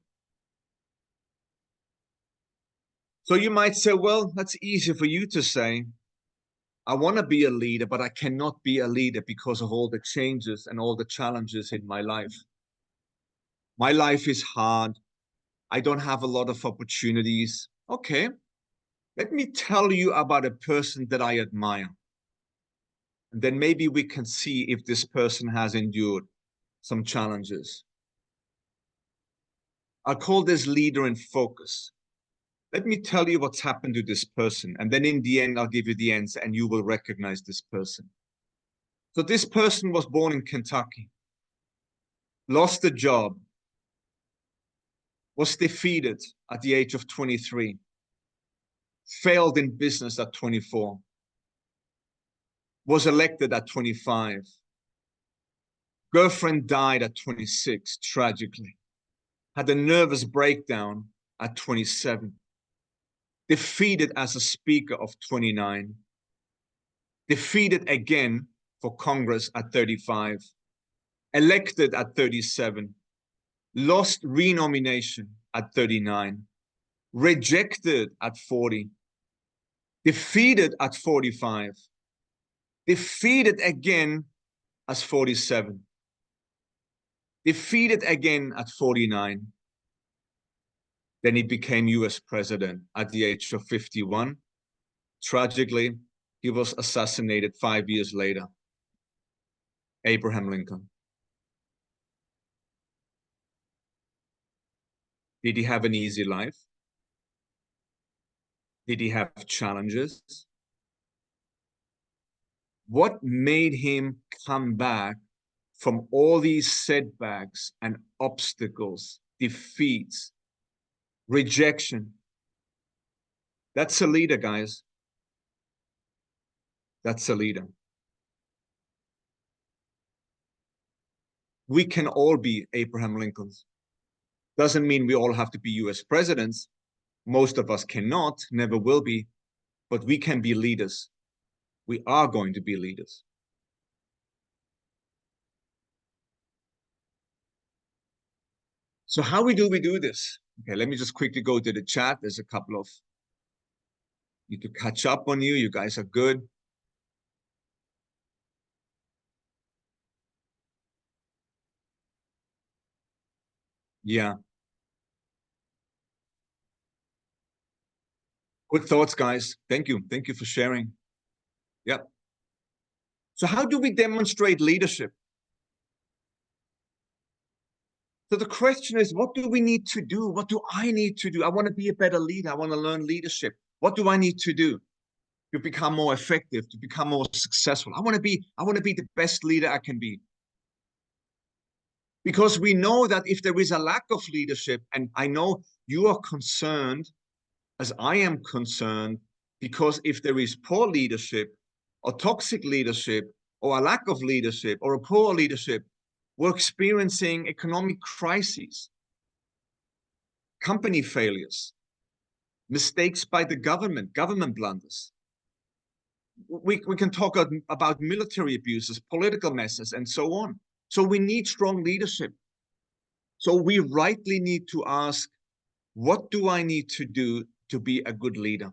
Speaker 2: So you might say, well, that's easy for you to say. I want to be a leader, but I cannot be a leader because of all the changes and all the challenges in my life. My life is hard. I don't have a lot of opportunities. Okay, let me tell you about a person that I admire. And then maybe we can see if this person has endured some challenges. I'll call this leader in focus. Let me tell you what's happened to this person. And then in the end, I'll give you the answer and you will recognize this person. So this person was born in Kentucky, lost a job, was defeated at the age of 23, failed in business at 24, was elected at 25, girlfriend died at 26, tragically, had a nervous breakdown at 27, defeated as a speaker of 29, defeated again for Congress at 35, elected at 37, lost renomination at 39, rejected at 40, defeated at 45, defeated again as 47, defeated again at 49. Then he became US president at the age of 51. Tragically, he was assassinated 5 years later. Abraham Lincoln. Did he have an easy life? Did he have challenges? What made him come back from all these setbacks and obstacles, defeats, rejection? That's a leader, guys. That's a leader. We can all be Abraham Lincolns. Doesn't mean we all have to be US presidents. Most of us cannot, never will be, but we can be leaders. We are going to be leaders. So how do we do this? Okay, let me just quickly go to the chat. There's a couple of, need to catch up on you. You guys are good. Yeah. Good thoughts, guys. Thank you. Thank you for sharing. Yeah. So how do we demonstrate leadership? So the question is, what do we need to do? What do I need to do? I want to be a better leader. I want to learn leadership. What do I need to do to become more effective, to become more successful? I want to be the best leader I can be. Because we know that if there is a lack of leadership, and I know you are concerned, as I am concerned, because if there is poor leadership or toxic leadership or a lack of leadership or a poor leadership, we're experiencing economic crises, company failures, mistakes by the government blunders. We can talk about military abuses, political messes, and so on. So we need strong leadership. So we rightly need to ask, what do I need to do to be a good leader?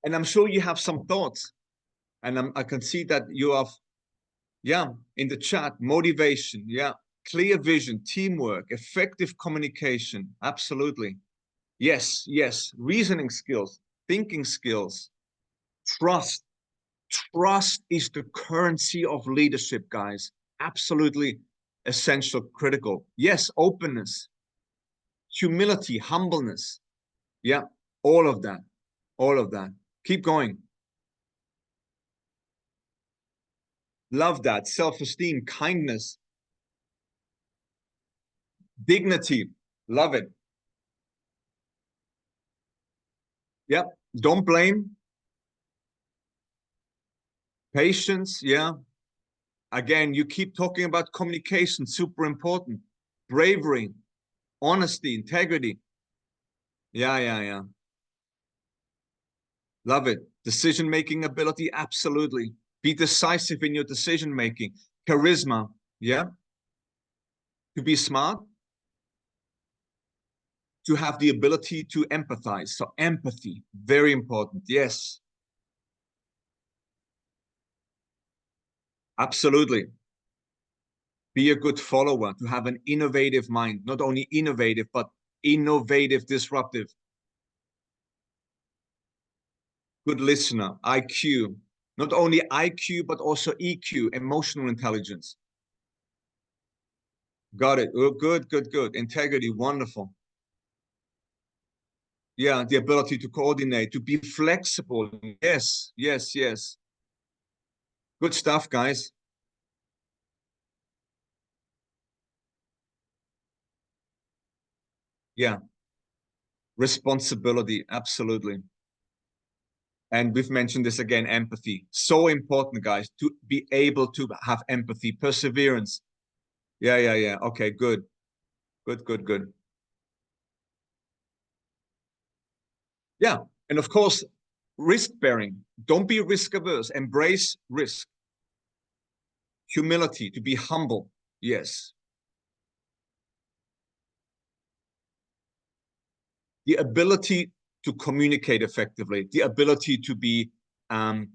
Speaker 2: And I'm sure you have some thoughts. And I can see that you have, yeah, in the chat, motivation, yeah, clear vision, teamwork, effective communication. Absolutely. Yes, yes. Reasoning skills, thinking skills, trust. Trust is the currency of leadership, guys. Absolutely essential, critical. Yes, openness, humility, humbleness. Yeah, all of that. All of that. Keep going. Love that. Self-esteem, kindness, dignity. Love it. Yeah. Don't blame. Patience. Yeah. Again, you keep talking about communication, super important. Bravery, honesty, integrity. Yeah, yeah, yeah. Love it. Decision-making ability, absolutely. Be decisive in your decision-making. Charisma, yeah. To be smart. to have the ability to empathize. So empathy, very important. Yes. Absolutely. Be a good follower, to have an innovative mind, not only innovative, but innovative, disruptive. Good listener, IQ, not only IQ, but also EQ, emotional intelligence. Got it. Oh, good, good, good. Integrity, wonderful. Yeah, the ability to coordinate, to be flexible. Yes, yes, yes. Good stuff, guys. Yeah. Responsibility, absolutely. And we've mentioned this again, empathy. So important, guys, to be able to have empathy, perseverance. Yeah, yeah, yeah. Okay, good. Good, good, good. Yeah. And of course, risk bearing. Don't be risk averse. Embrace risk. Humility, to be humble. Yes. The ability to communicate effectively, the ability to be a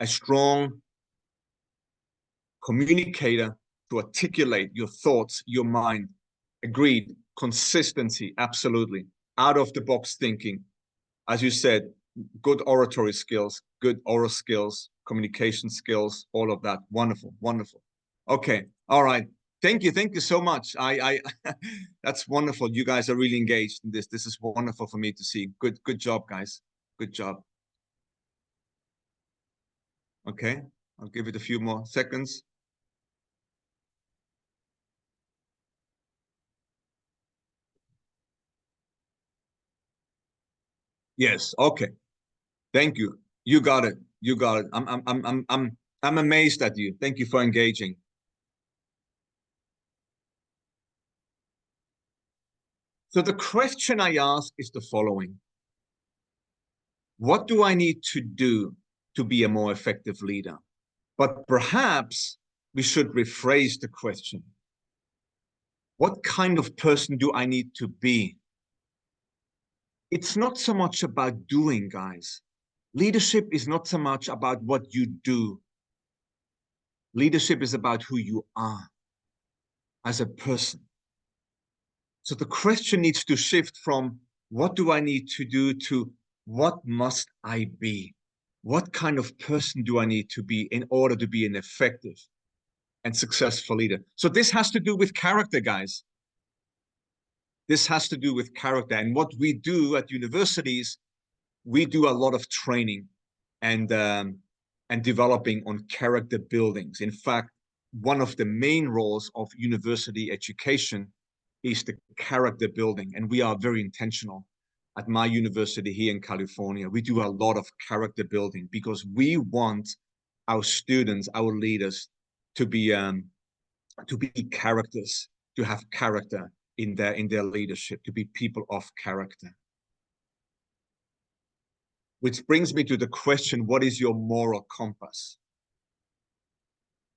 Speaker 2: strong communicator, to articulate your thoughts, your mind. Agreed. Consistency, absolutely. Out of the box thinking. As you said, good oratory skills, good oral skills, communication skills, all of that. Wonderful, wonderful. Okay, all right. Thank you so much. That's wonderful. You guys are really engaged in this. This is wonderful for me to see. Good job, guys. Good job. Okay, I'll give it a few more seconds. Yes. Okay. Thank you. You got it. You got it. I'm amazed at you. Thank you for engaging. So the question I ask is the following. What do I need to do to be a more effective leader? But perhaps we should rephrase the question. What kind of person do I need to be? It's not so much about doing, guys. Leadership is not so much about what you do. Leadership is about who you are as a person. So the question needs to shift from what do I need to do to what must I be? What kind of person do I need to be in order to be an effective and successful leader? So this has to do with character, guys. This has to do with character. And what we do at universities, we do a lot of training and developing on character buildings. In fact, one of the main roles of university education is the character building. And we are very intentional at my university here in California. We do a lot of character building because we want our students, our leaders, to be characters, to have character in their leadership, to be people of character. Which brings me to the question, what is your moral compass?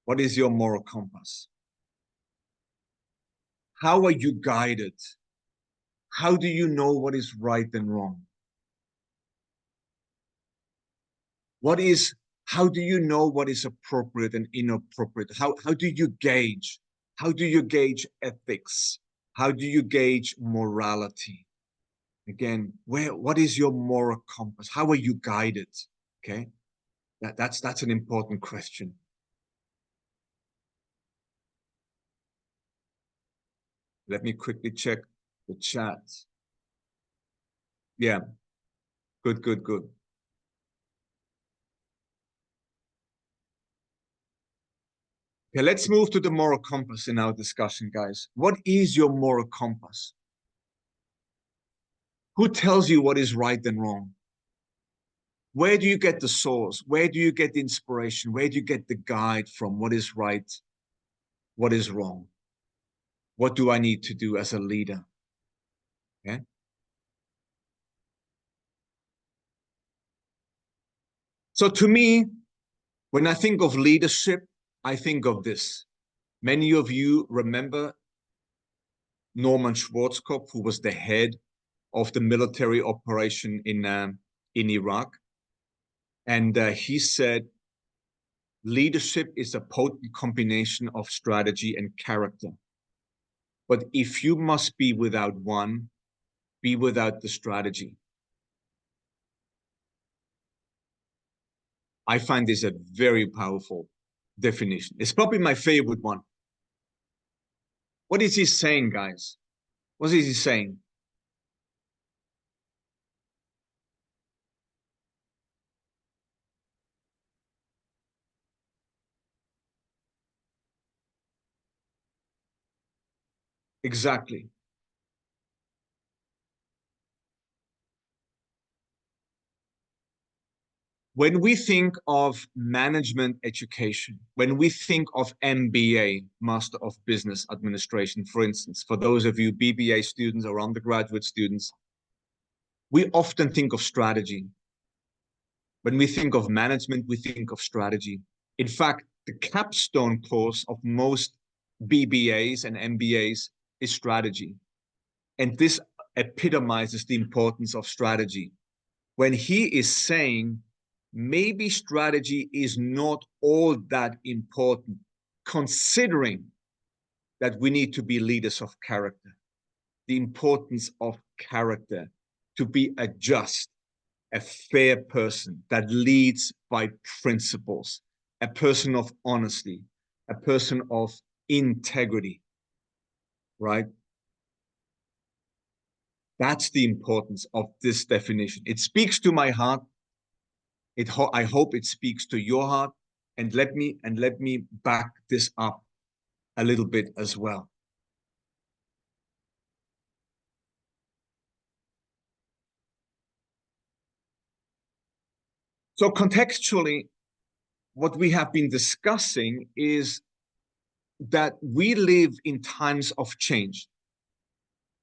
Speaker 2: What is your moral compass? How are you guided? How do you know what is right and wrong? How do you know what is appropriate and inappropriate? How do you gauge? How do you gauge ethics? How do you gauge morality? Again, what is your moral compass? How are you guided? Okay, that's an important question. Let me quickly check the chat. Yeah, good, good, good. Okay, let's move to the moral compass in our discussion, guys. What is your moral compass? Who tells you what is right and wrong? Where do you get the source? Where do you get the inspiration? Where do you get the guide from? What is right? What is wrong? What do I need to do as a leader? Okay. So to me, when I think of leadership, I think of this. Many of you remember Norman Schwarzkopf, who was the head of the military operation in Iraq. And he said, leadership is a potent combination of strategy and character. But if you must be without one, be without the strategy. I find this a very powerful definition. It's probably my favorite one. What is he saying, guys? What is he saying? Exactly. When we think of management education, when we think of MBA, Master of Business Administration, for instance, for those of you BBA students or undergraduate students, we often think of strategy. When we think of management, we think of strategy. In fact, the capstone course of most BBAs and MBAs is strategy. And this epitomizes the importance of strategy. When he is saying, maybe strategy is not all that important, considering that we need to be leaders of character, the importance of character, to be a just, a fair person that leads by principles, a person of honesty, a person of integrity, right? That's the importance of this definition. It speaks to my heart. I hope it speaks to your heart, and let me back this up a little bit as well. So contextually, what we have been discussing is that we live in times of change.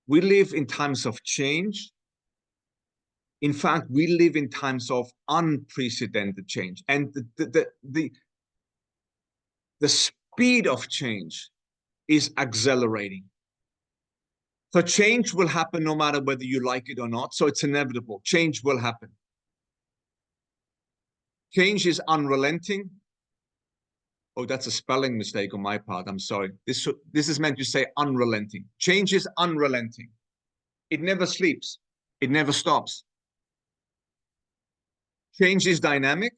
Speaker 2: We live in times of change. In fact, we live in times of unprecedented change, and the speed of change is accelerating. So change will happen no matter whether you like it or not. So it's inevitable. Change will happen. Change is unrelenting. Oh, that's a spelling mistake on my part. I'm sorry. This is meant to say unrelenting. Change is unrelenting. It never sleeps. It never stops. Change is dynamic.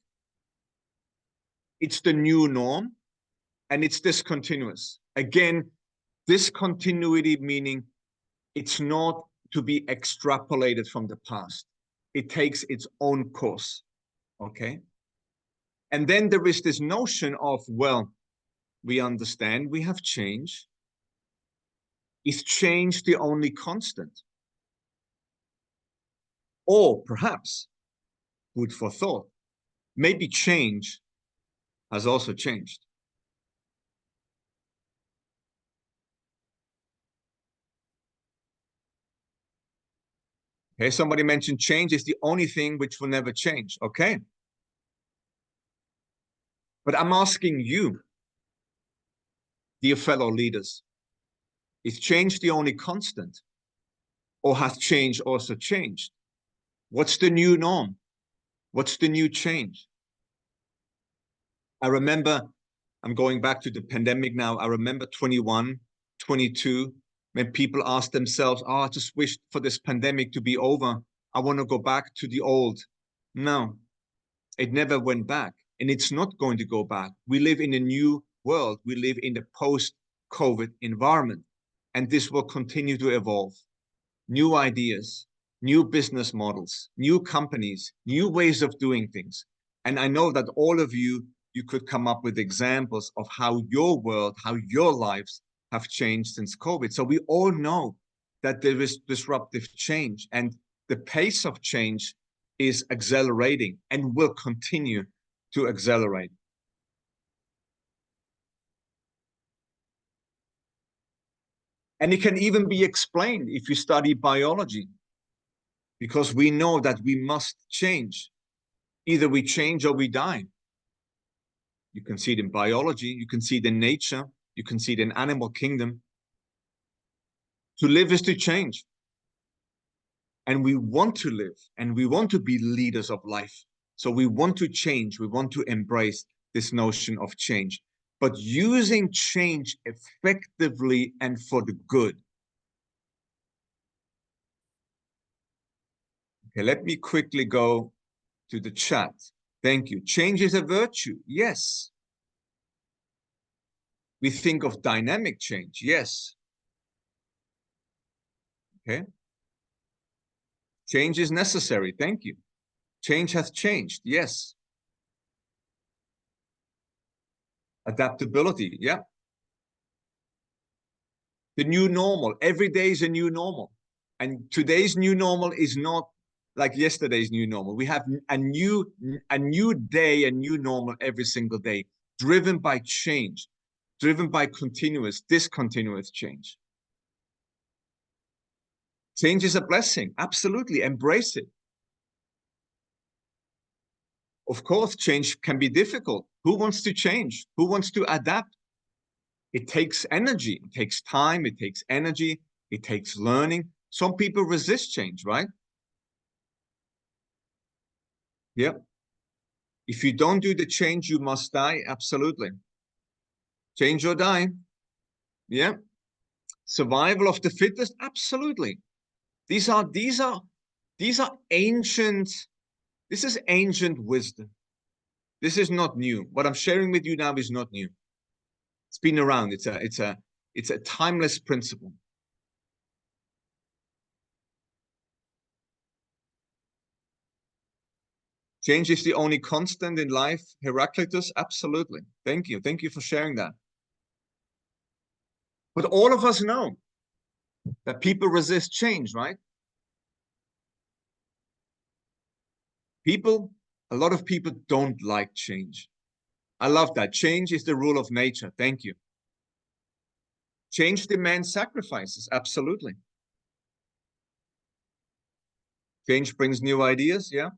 Speaker 2: It's the new norm, and it's discontinuous. Again, discontinuity meaning it's not to be extrapolated from the past. It takes its own course, okay? And then there is this notion of, well, we understand we have change. Is change the only constant? Or perhaps, food for thought, maybe change has also changed. Okay, somebody mentioned change is the only thing which will never change. Okay. But I'm asking you, dear fellow leaders, is change the only constant? Or has change also changed? What's the new norm? What's the new change? I remember, I'm going back to the pandemic now. I remember 21, 22, when people asked themselves, oh, I just wish for this pandemic to be over. I want to go back to the old. No, it never went back, and it's not going to go back. We live in a new world. We live in the post-COVID environment, and this will continue to evolve. New ideas, new business models, new companies, new ways of doing things. And I know that all of you could come up with examples of how your world, how your lives have changed since COVID. So we all know that there is disruptive change, and the pace of change is accelerating and will continue to accelerate. And it can even be explained if you study biology, because we know that we must change. Either we change or we die. You can see it in biology, you can see it in nature, you can see it in animal kingdom. To live is to change. and we want to live, and we want to be leaders of life. So we want to change, we want to embrace this notion of change, but using change effectively and for the good. Okay, let me quickly go to the chat. Thank you. Change is a virtue. Yes. We think of dynamic change. Yes. Okay. Change is necessary. Thank you. Change has changed. Yes. Adaptability. Yeah. The new normal. Every day is a new normal. And today's new normal is not like yesterday's new normal. We have a new day, a new normal every single day, driven by change, driven by discontinuous change. Change is a blessing. Absolutely. Embrace it. Of course, change can be difficult. Who wants to change? Who wants to adapt? It takes energy. It takes time. It takes energy. It takes learning. Some people resist change, right? Yeah. If you don't do the change, you must die. Absolutely. Change or die. Yeah. Survival of the fittest. Absolutely. These are ancient. This is ancient wisdom. This is not new. What I'm sharing with you now is not new. It's been around. It's a timeless principle. Change is the only constant in life. Heraclitus, absolutely. Thank you. Thank you for sharing that. But all of us know that people resist change, right? A lot of people don't like change. I love that. Change is the rule of nature. Thank you. Change demands sacrifices. Absolutely. Change brings new ideas. Yeah.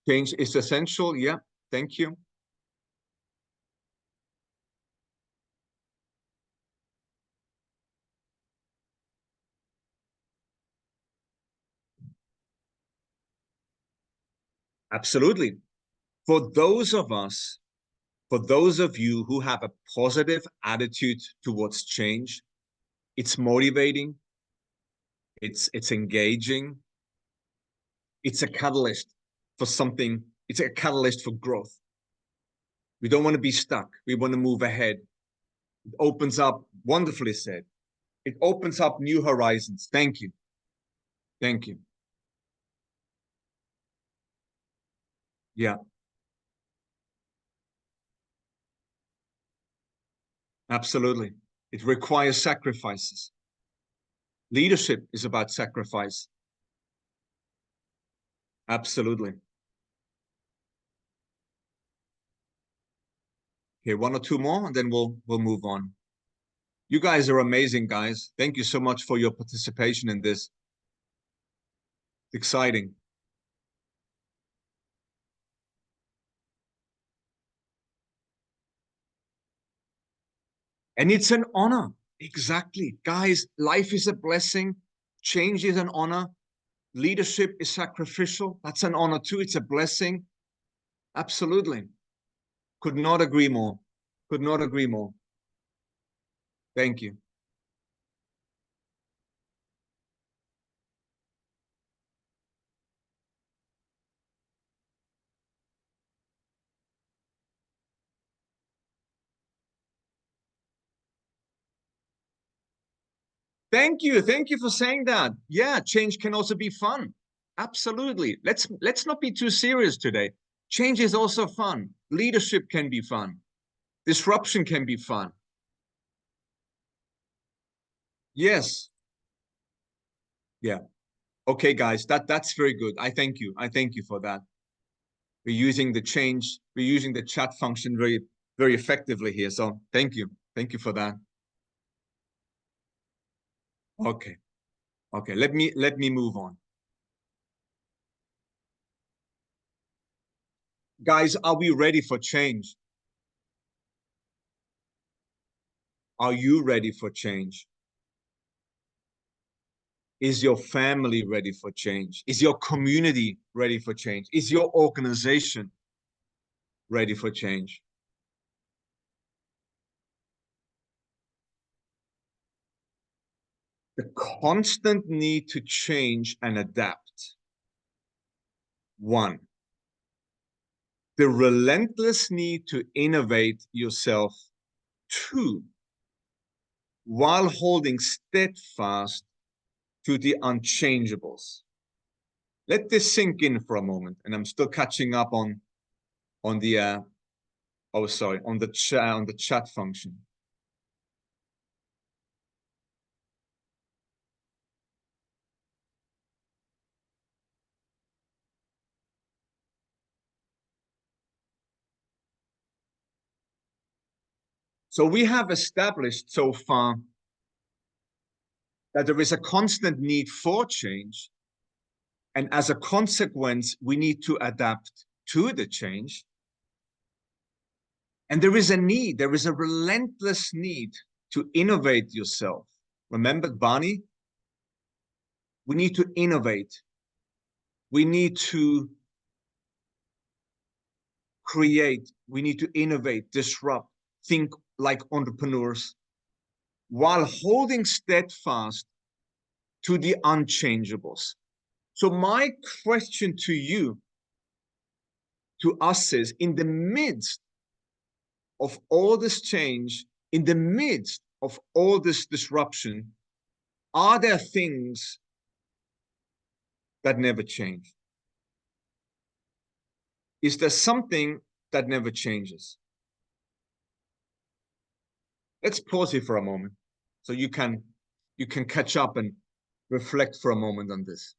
Speaker 2: Change is essential. Yeah. Thank you. Absolutely. For those of you who have a positive attitude towards change, it's motivating, it's engaging, it's a catalyst for something, it's a catalyst for growth. We don't want to be stuck. We want to move ahead. It opens up, wonderfully said, it opens up new horizons. Thank you. Thank you. Yeah, absolutely. It requires sacrifices. Leadership is about sacrifice. Absolutely. Okay, one or two more, and then we'll move on. You guys are amazing, guys. Thank you so much for your participation in this. It's exciting. And it's an honor. Exactly. Guys, life is a blessing. Change is an honor. Leadership is sacrificial. That's an honor too. It's a blessing. Absolutely. Could not agree more. Could not agree more. Thank you. Thank you. Thank you for saying that. Yeah, change can also be fun. Absolutely. Let's not be too serious today. Change is also fun. Leadership can be fun. Disruption can be fun. Yes. Yeah. Okay, guys, that's very good. I thank you. I thank you for that. We're using the chat function very effectively here. So thank you. Thank you for that. Okay. Okay. Let me move on. Guys, are we ready for change? Are you ready for change? Is your family ready for change? Is your community ready for change? Is your organization ready for change? The constant need to change and adapt. 1. The relentless need to innovate yourself. 2. While holding steadfast to the unchangeables. Let this sink in for a moment, and I'm still catching up on the on the chat function. So we have established so far that there is a constant need for change, and as a consequence, we need to adapt to the change. And there is a relentless need to innovate yourself. Remember, BANI? We need to innovate. We need to create. We need to innovate, disrupt, think like entrepreneurs, while holding steadfast to the unchangeables. So my question to you, to us is, in the midst of all this change, in the midst of all this disruption, are there things that never change? Is there something that never changes? Let's pause here for a moment so you can catch up and reflect for a moment on this.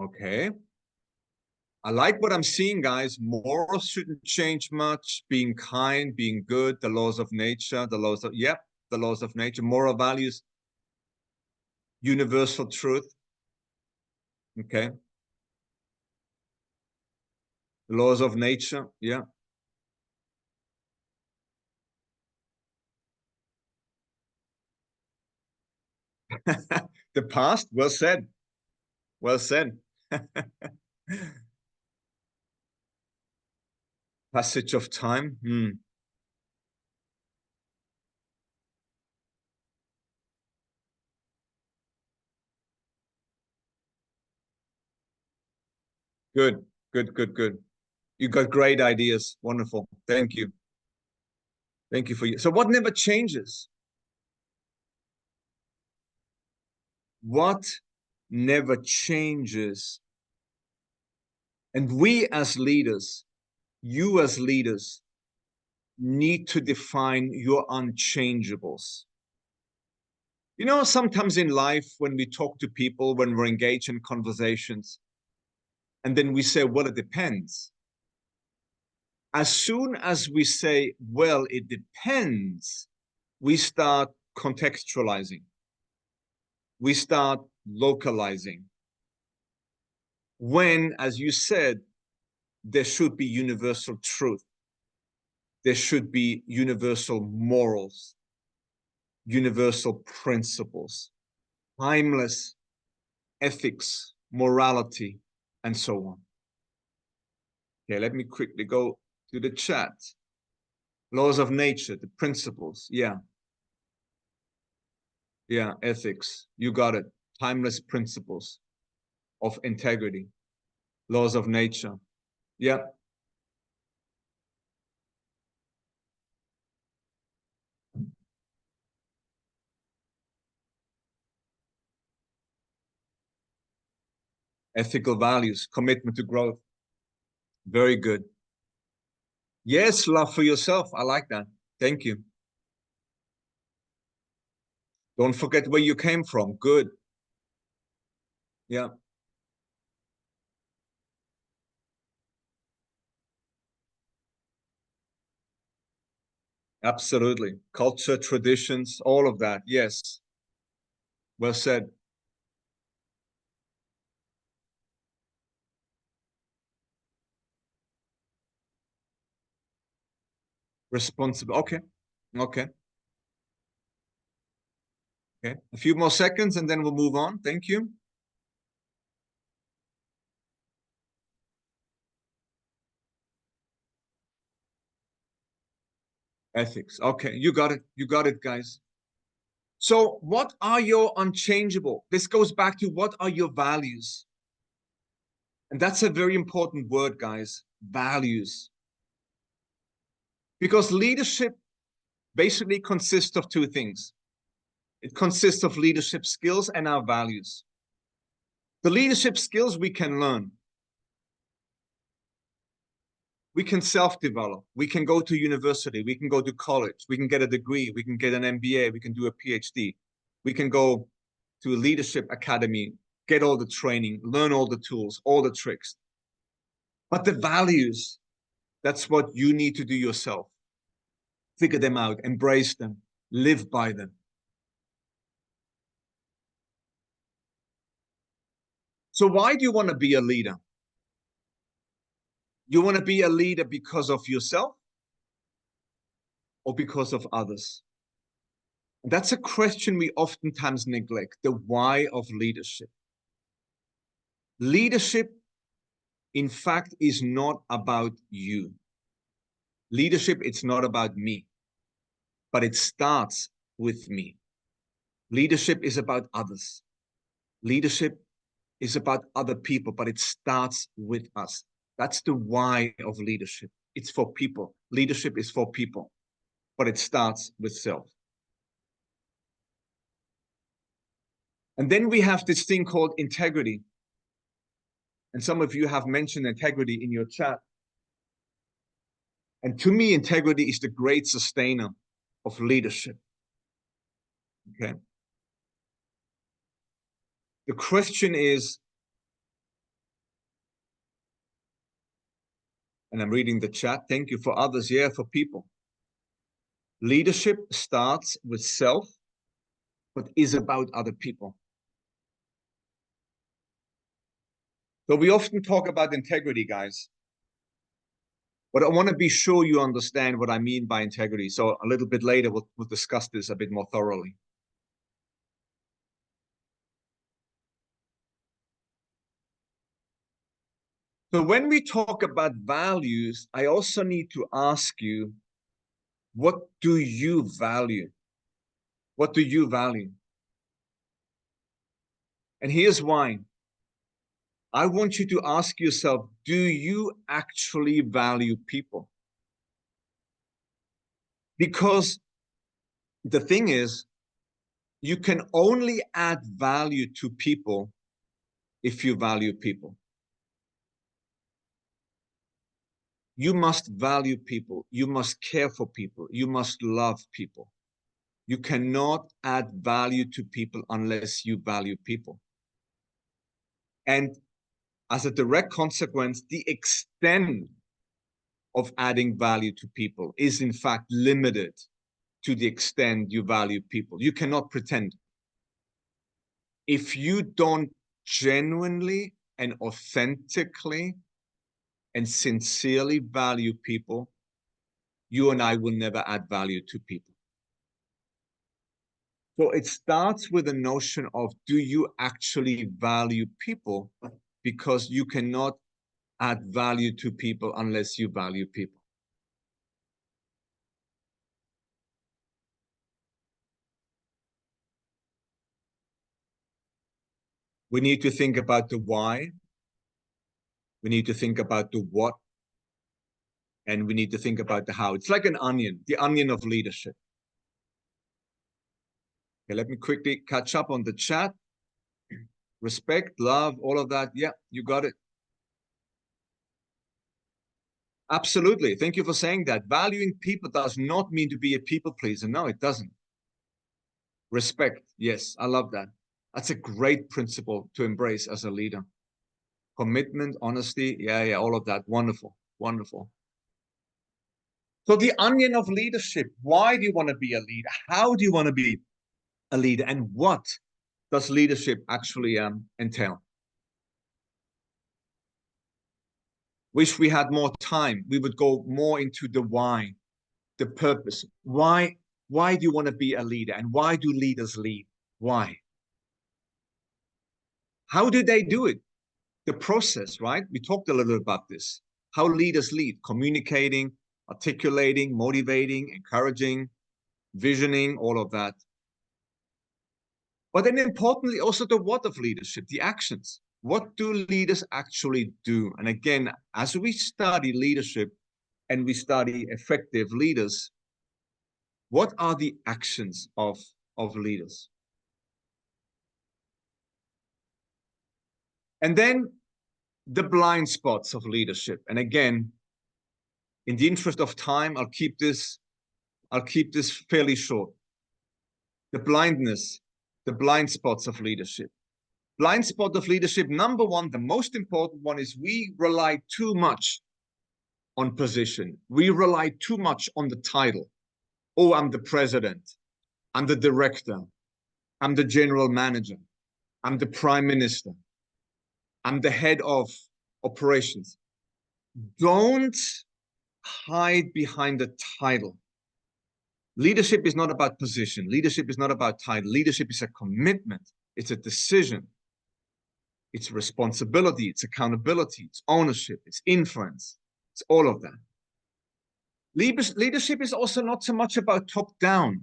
Speaker 2: Okay. I like what I'm seeing, guys. Morals shouldn't change much. Being kind, being good, the laws of nature, the laws of nature, moral values, universal truth. Okay. The laws of nature, yeah. The past, well said. Well said. Passage of time. Good, good, good, good. You got great ideas. Wonderful. Thank you. Thank you for you. So what never changes? What never changes? And we as leaders, you as leaders, need to define your unchangeables. You know, sometimes in life, when we talk to people, when we're engaged in conversations, and then we say, well, it depends. As soon as we say, well, it depends, we start contextualizing. We start localizing. When, as you said, there should be universal truth. There should be universal morals, universal principles, timeless ethics, morality, and so on. Okay, let me quickly go to the chat. Laws of nature, the principles, yeah. Yeah, ethics, you got it. Timeless principles of integrity, laws of nature, yeah. Ethical values, commitment to growth. Very good. Yes, love for yourself. I like that. Thank you. Don't forget where you came from. Good. Yeah. Absolutely. Culture, traditions, all of that. Yes. Well said. Responsible. Okay. Okay. Okay. A few more seconds and then we'll move on. Thank you. Ethics. Okay. You got it. You got it, guys. So what are your unchangeable? This goes back to what are your values? And that's a very important word, guys. Values. Because leadership basically consists of two things. It consists of leadership skills and our values. The leadership skills we can learn. We can self-develop. We can go to university. We can go to college. We can get a degree. We can get an MBA. We can do a PhD. We can go to a leadership academy, get all the training, learn all the tools, all the tricks. But the values, that's what you need to do yourself. Figure them out, embrace them, live by them. So why do you want to be a leader? You want to be a leader because of yourself or because of others? And that's a question we oftentimes neglect, the why of leadership. Leadership, in fact, is not about you. Leadership, it's not about me, but it starts with me. Leadership is about others. Leadership is about other people, but it starts with us. That's the why of leadership. It's for people. Leadership is for people, but it starts with self. And then we have this thing called integrity. And some of you have mentioned integrity in your chat. And to me, integrity is the great sustainer of leadership. Okay. The question is, and I'm reading the chat, thank you, for others, yeah, for people. Leadership starts with self, but is about other people. So we often talk about integrity, guys. But I want to be sure you understand what I mean by integrity. So a little bit later, we'll discuss this a bit more thoroughly. So when we talk about values, I also need to ask you, what do you value? What do you value? And here's why. I want you to ask yourself, do you actually value people? Because the thing is, you can only add value to people if you value people. You must value people. You must care for people. You must love people. You cannot add value to people unless you value people. And as a direct consequence, the extent of adding value to people is in fact limited to the extent you value people. You cannot pretend. If you don't genuinely and authentically and sincerely value people, you and I will never add value to people. So it starts with the notion of, do you actually value people? Because you cannot add value to people unless you value people. We need to think about the why. We need to think about the what. And we need to think about the how. It's like an onion, the onion of leadership. Okay, let me quickly catch up on the chat. Respect, love, all of that. Yeah, you got it. Absolutely. Thank you for saying that. Valuing people does not mean to be a people pleaser. No, it doesn't. Respect. Yes, I love that. That's a great principle to embrace as a leader. Commitment, honesty. Yeah, all of that. Wonderful, wonderful. So the onion of leadership. Why do you want to be a leader? How do you want to be a leader? And what does leadership actually entail? Wish we had more time. We would go more into the why, the purpose. Why do you want to be a leader? And why do leaders lead? Why? How do they do it? The process, right? We talked a little about this. How leaders lead, communicating, articulating, motivating, encouraging, visioning, all of that. But then importantly, also the what of leadership, the actions. What do leaders actually do? And again, as we study leadership and we study effective leaders, what are the actions of leaders? And then the blind spots of leadership. And again, in the interest of time, I'll keep this fairly short. The blindness, the blind spots of leadership. Blind spot of leadership, number one, the most important one is we rely too much on position. We rely too much on the title. Oh, I'm the president. I'm the director. I'm the general manager. I'm the prime minister. I'm the head of operations. Don't hide behind the title. Leadership is not about position. Leadership is not about title. Leadership is a commitment. It's a decision. It's responsibility. It's accountability. It's ownership. It's influence. It's all of that. Leadership is also not so much about top down.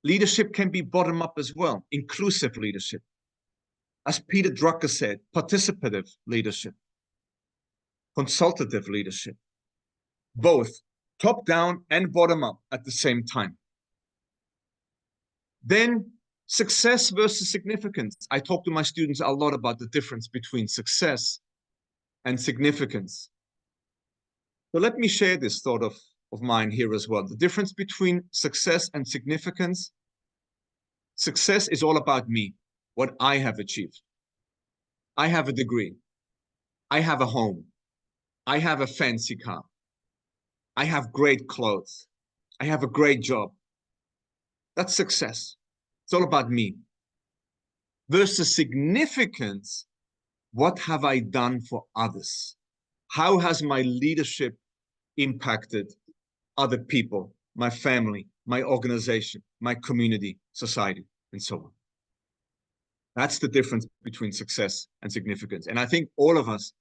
Speaker 2: Leadership can be bottom up as well. Inclusive leadership. As Peter Drucker said, participative leadership. Consultative leadership. Both top down and bottom up at the same time. Then success versus significance. I talk to my students a lot about the difference between success and significance. So let me share this thought of mine here as well. The difference between success and significance. Success is all about me, what I have achieved. I have a degree. I have a home. I have a fancy car. I have great clothes. I have a great job. That's success. It's all about me. Versus significance, what have I done for others? How has my leadership impacted other people, my family, my organization, my community, society, and so on? That's the difference between success and significance. And I think all of us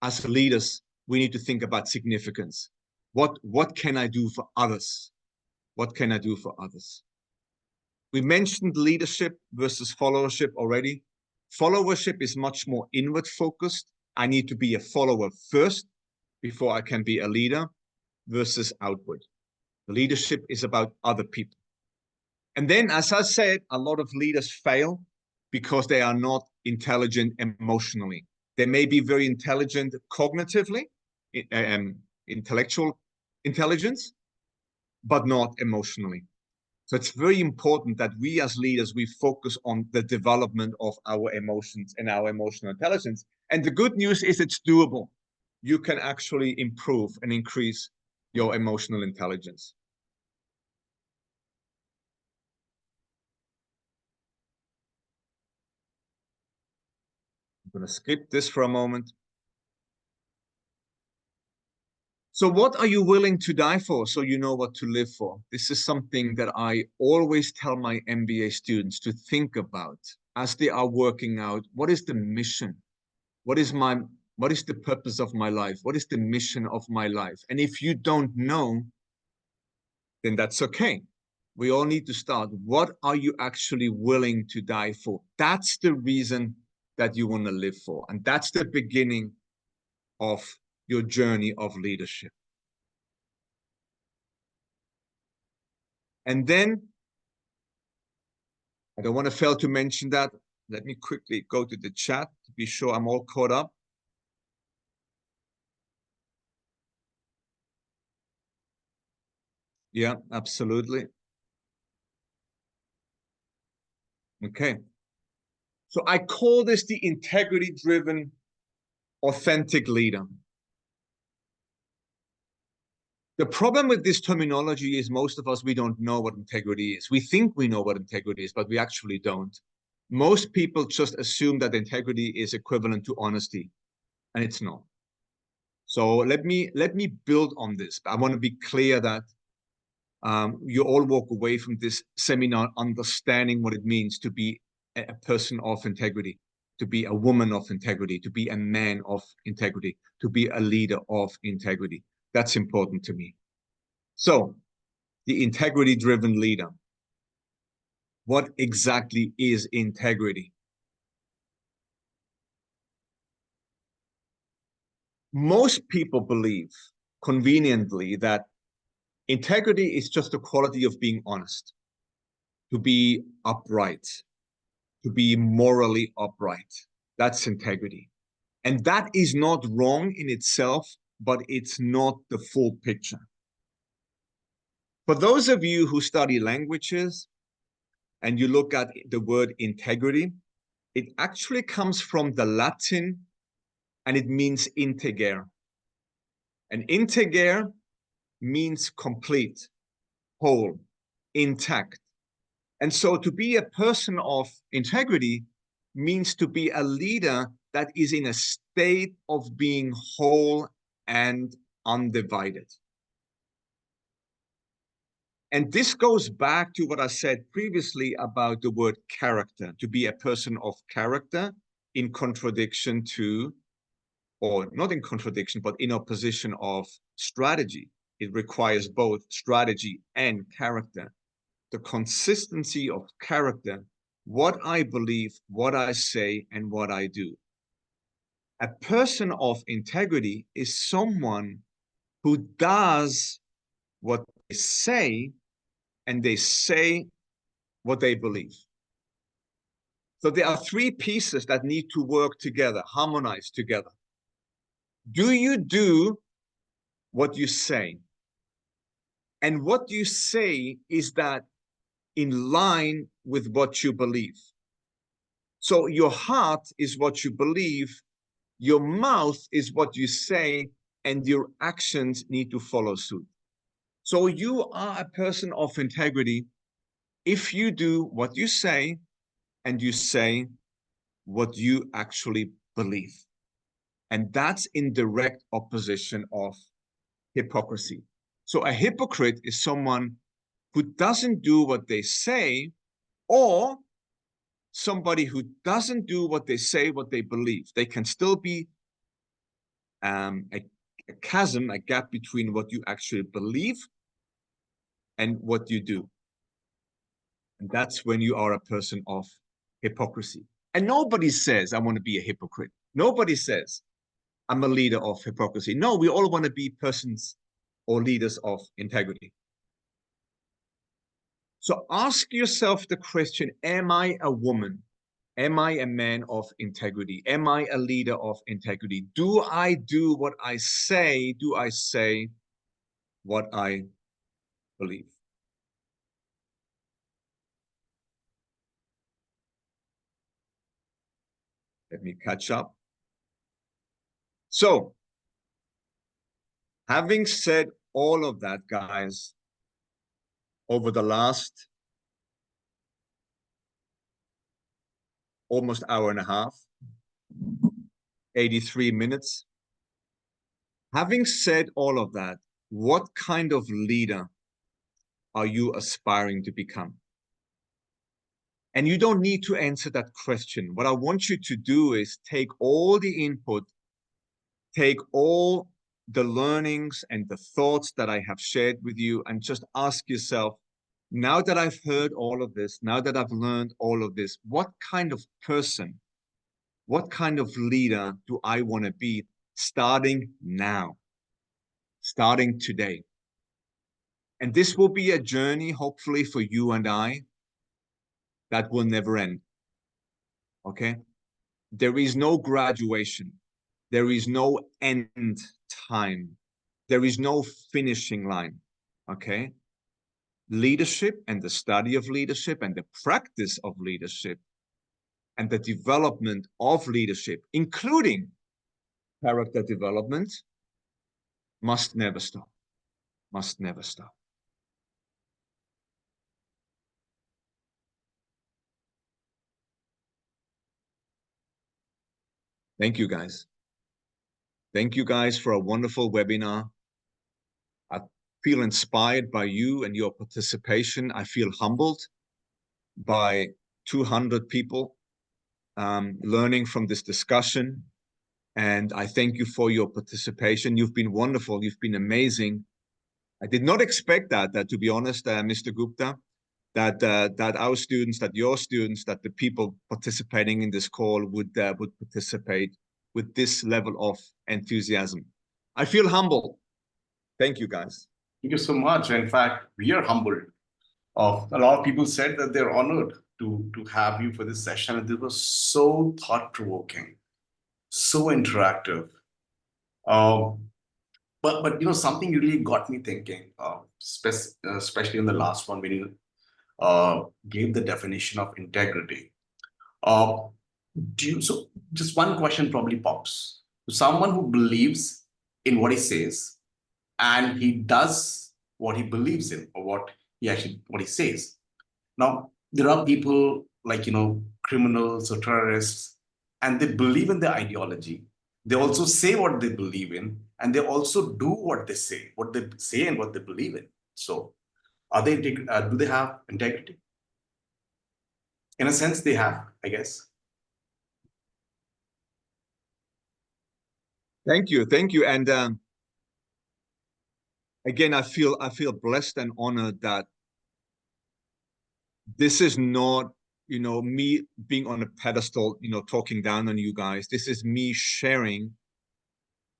Speaker 2: as leaders, we need to think about significance. What can I do for others? What can I do for others? We mentioned leadership versus followership already. Followership is much more inward focused. I need to be a follower first before I can be a leader, versus outward. Leadership is about other people. And then, as I said, a lot of leaders fail because they are not intelligent emotionally. They may be very intelligent cognitively, intellectual intelligence, but not emotionally. So it's very important that we as leaders, we focus on the development of our emotions and our emotional intelligence. And the good news is it's doable. You can actually improve and increase your emotional intelligence. I'm going to skip this for a moment. So what are you willing to die for so you know what to live for? This is something that I always tell my MBA students to think about as they are working out. What is the mission? What is the purpose of my life? What is the mission of my life? And if you don't know, then that's okay. We all need to start. What are you actually willing to die for? That's the reason that you want to live for. And that's the beginning of your journey of leadership. And then, I don't want to fail to mention that. Let me quickly go to the chat to be sure I'm all caught up. Yeah, absolutely. Okay. So I call this the integrity-driven, authentic leader. The problem with this terminology is most of us, we don't know what integrity is. We think we know what integrity is, but we actually don't. Most people just assume that integrity is equivalent to honesty, and it's not. So let me build on this. I want to be clear that you all walk away from this seminar understanding what it means to be a person of integrity, to be a woman of integrity, to be a man of integrity, to be a leader of integrity. That's important to me. So, the integrity-driven leader. What exactly is integrity? Most people believe, conveniently, that integrity is just the quality of being honest, to be upright, to be morally upright. That's integrity. And that is not wrong in itself, but it's not the full picture. For those of you who study languages and you look at the word integrity, it actually comes from the Latin and it means integer. And integer means complete, whole, intact. And so to be a person of integrity means to be a leader that is in a state of being whole and undivided. And this goes back to what I said previously about the word character, to be a person of character in contradiction to, or not in contradiction, but in opposition of strategy. It requires both strategy and character. The consistency of character, what I believe, what I say, and what I do. A person of integrity is someone who does what they say, and they say what they believe. So there are three pieces that need to work together, harmonize together. Do you do what you say? And what you say, is that in line with what you believe? So your heart is what you believe, your mouth is what you say, and your actions need to follow suit. So you are a person of integrity if you do what you say and you say what you actually believe. And that's in direct opposition of hypocrisy. So a hypocrite is someone who doesn't do what they say, or somebody who doesn't do what they say, what they believe. They can still be a chasm, a gap between what you actually believe and what you do. And that's when you are a person of hypocrisy. And nobody says, I want to be a hypocrite. Nobody says, I'm a leader of hypocrisy. No, we all want to be persons or leaders of integrity. So ask yourself the question, am I a woman? Am I a man of integrity? Am I a leader of integrity? Do I do what I say? Do I say what I believe? Let me catch up. So, having said all of that, guys, over the last almost hour and a half, 83 minutes, having said all of that, what kind of leader are you aspiring to become? And you don't need to answer that question. What I want you to do is take all the input, take all the learnings and the thoughts that I have shared with you, and just ask yourself, now that I've heard all of this, now that I've learned all of this, what kind of person, what kind of leader do I want to be starting now, starting today? And this will be a journey, hopefully, for you and I that will never end. Okay? There is no graduation. There is no end time. There is no finishing line. Okay? leadership and the study of leadership and the practice of leadership and the development of leadership, including character development, must never stop, must never stop. Thank you, guys. Thank you, guys, for a wonderful webinar. I feel inspired by you and your participation. I feel humbled by 200 people learning from this discussion. And I thank you for your participation. You've been wonderful. You've been amazing. I did not expect that to be honest, Mr. Gupta, that our students, that your students, that the people participating in this call would participate with this level of enthusiasm. I feel humble. Thank you, guys.
Speaker 1: Thank you so much. In fact, we are humbled. A lot of people said that they're honored to have you for this session. And this was so thought-provoking, so interactive. But you know, something really got me thinking, especially in the last one when you gave the definition of integrity. So just one question probably pops. Someone who believes in what he says and he does what he believes in, or what he says. Now, there are people like, you know, criminals or terrorists, and they believe in the ideology. They also say what they believe in, and they also do what they say and what they believe in. So are they, do they have integrity? In a sense, they have, I guess.
Speaker 2: Thank you. And again, I feel blessed and honored that this is not, you know, me being on a pedestal, you know, talking down on you guys. This is me sharing,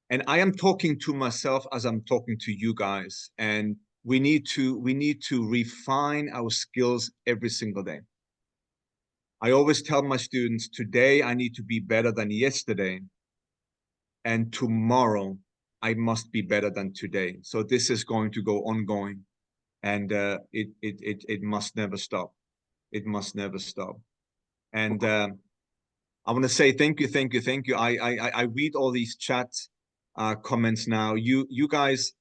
Speaker 2: and I am talking to myself as I'm talking to you guys. And we need to refine our skills every single day. I always tell my students, today I need to be better than yesterday, and tomorrow I must be better than today. So this is going to go ongoing, and it must never stop. It must never stop. And I want to say thank you. I read all these chat comments now. You guys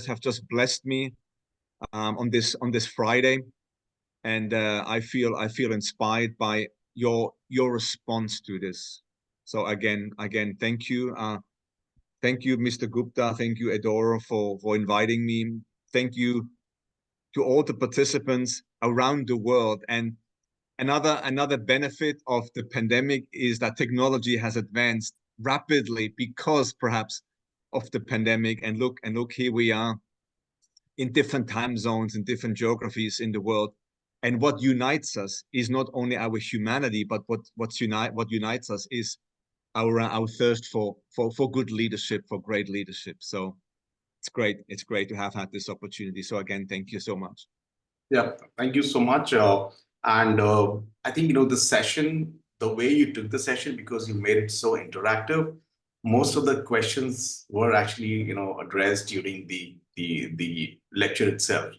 Speaker 2: have just blessed me on this Friday, and I feel inspired by your response to this. So again, thank you. Thank you, Mr. Gupta. Thank you, Edorer, for inviting me. Thank you to all the participants around the world. And another benefit of the pandemic is that technology has advanced rapidly because perhaps of the pandemic. And look, here we are in different time zones, in different geographies in the world. And what unites us is not only our humanity, but what unites us is our thirst for good leadership, for great leadership. So it's great to have had this opportunity. So again, thank you so much.
Speaker 1: Yeah, thank you so much. And I think, you know, the session, the way you took the session, because you made it so interactive, most of the questions were actually, you know, addressed during the lecture itself.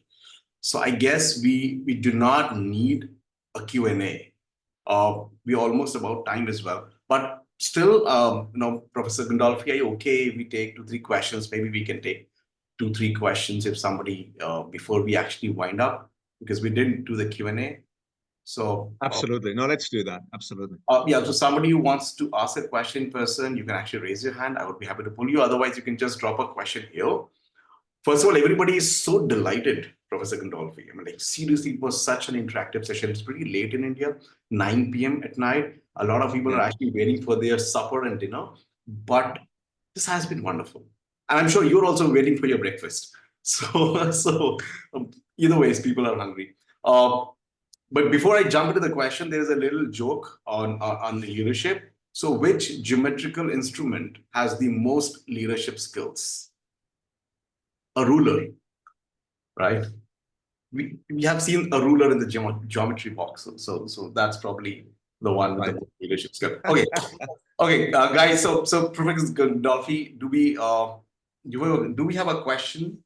Speaker 1: So I guess we do not need a Q&A. We're almost about time as well. But still, you know, Professor Gandolfi, are you okay if we take 2-3 questions? Maybe we can take 2-3 questions if somebody, before we actually wind up, because we didn't do the Q&A. So
Speaker 2: absolutely, no, let's do that. Absolutely.
Speaker 1: Yeah, so somebody who wants to ask a question in person, you can actually raise your hand. I would be happy to pull you. Otherwise, you can just drop a question here. First of all, everybody is so delighted, Professor Gandolfi. I mean, like, seriously, it was such an interactive session. It's pretty late in India, 9 p.m. at night. A lot of people are actually waiting for their supper and dinner. But this has been wonderful. And I'm sure you're also waiting for your breakfast. So either ways, people are hungry. But before I jump into the question, there is a little joke on the leadership. So which geometrical instrument has the most leadership skills? A ruler, right? We have seen a ruler in the geometry box. So that's probably the one with the most leadership skill. Okay. Okay, guys. So Professor Gandolfi, do we have a question?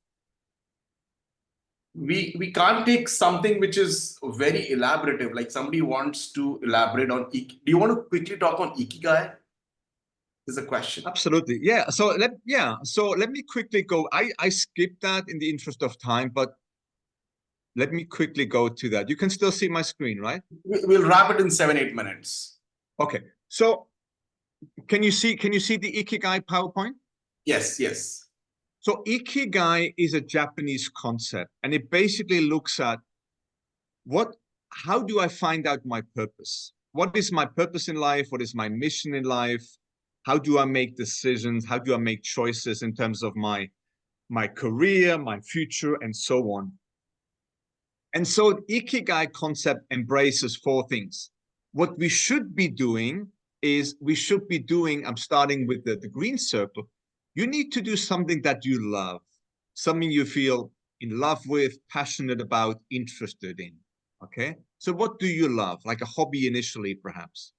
Speaker 1: we can't take something which is very elaborative, like somebody wants to elaborate on do you want to quickly talk on ikigai? Is a question.
Speaker 2: Absolutely. Yeah. So let me quickly go. I skipped that in the interest of time, but let me quickly go to that. You can still see my screen, right?
Speaker 1: We'll wrap it in 7-8 minutes.
Speaker 2: Okay. So can you see the Ikigai PowerPoint?
Speaker 1: Yes, yes.
Speaker 2: So Ikigai is a Japanese concept, and it basically looks at how do I find out my purpose? What is my purpose in life? What is my mission in life? How do I make decisions? How do I make choices in terms of my career, my future, and so on? And so the Ikigai concept embraces 4 things. What we should be doing is I'm starting with the green circle. You need to do something that you love, something you feel in love with, passionate about, interested in. Okay. So what do you love? Like a hobby initially, perhaps.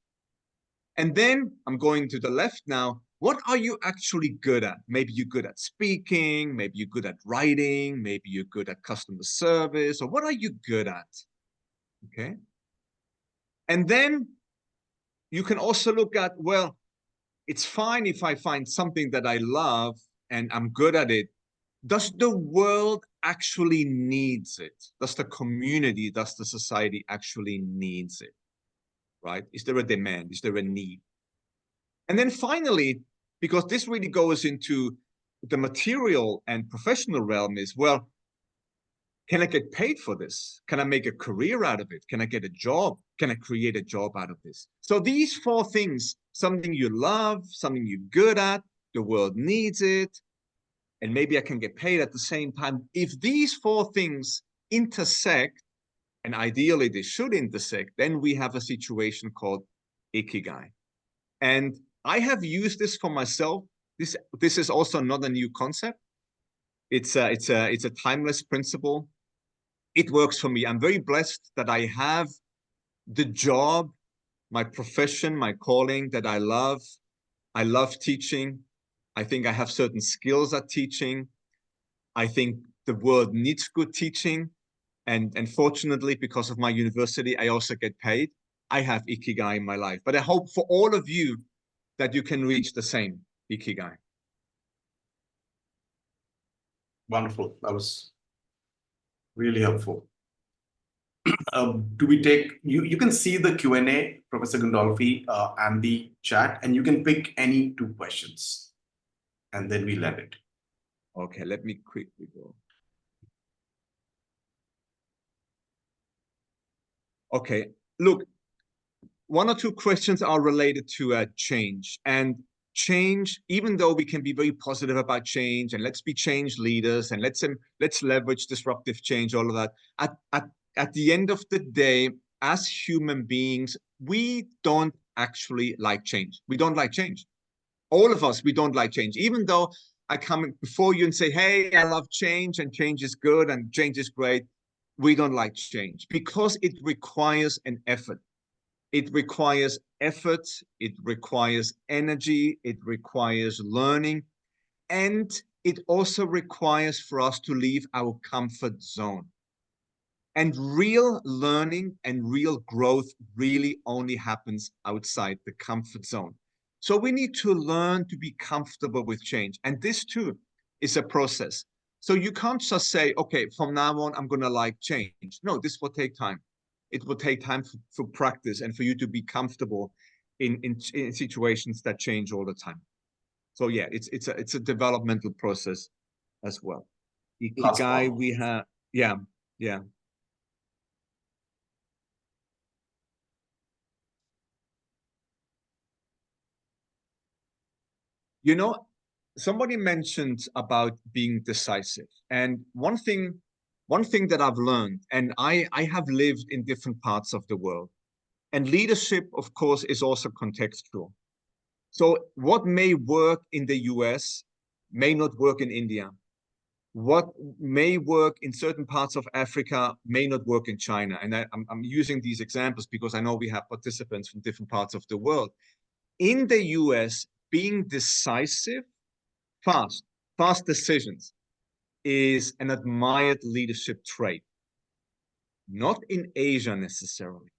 Speaker 2: And then I'm going to the left now. What are you actually good at? Maybe you're good at speaking, maybe you're good at writing, maybe you're good at customer service, or what are you good at? Okay. And then you can also look at, well, it's fine if I find something that I love and I'm good at it. Does the world actually needs it? Does the community, does the society actually needs it? Right? Is there a demand? Is there a need? And then finally, because this really goes into the material and professional realm is, well, can I get paid for this? Can I make a career out of it? Can I get a job? Can I create a job out of this? So these 4 things, something you love, something you're good at, the world needs it, and maybe I can get paid at the same time. If these 4 things intersect, and ideally they should intersect, then we have a situation called Ikigai. And I have used this for myself. This is also not a new concept. It's a timeless principle. It works for me. I'm very blessed that I have the job, my profession, my calling that I love. I love teaching. I think I have certain skills at teaching. I think the world needs good teaching. And fortunately, because of my university, I also get paid. I have Ikigai in my life. But I hope for all of you that you can reach the same Ikigai.
Speaker 1: Wonderful. That was really helpful. Do we take you can see the Q&A, Professor Gandolfi, and the chat, and you can pick any 2 questions, and then we'll end it.
Speaker 2: Okay, let me quickly go. Okay, look, 1 or 2 questions are related to change. And change, even though we can be very positive about change and let's be change leaders and let's leverage disruptive change, all of that. At the end of the day, as human beings, we don't actually like change. We don't like change. All of us, we don't like change. Even though I come before you and say, hey, I love change and change is good and change is great, we don't like change because it requires an effort. It requires effort, it requires energy, it requires learning, and it also requires for us to leave our comfort zone. And real learning and real growth really only happens outside the comfort zone. So we need to learn to be comfortable with change. And this too is a process. So you can't just say, okay, from now on, I'm going to like change. No, this will take time. It will take time for practice and for you to be comfortable in situations that change all the time. So yeah, it's a developmental process as well. Ikigai, we have, yeah. You know, somebody mentioned about being decisive. And one thing that I've learned, and I have lived in different parts of the world, and leadership, of course, is also contextual. So what may work in the US may not work in India. What may work in certain parts of Africa may not work in China. And I'm using these examples because I know we have participants from different parts of the world. In the US, being decisive, fast decisions is an admired leadership trait, not in Asia necessarily.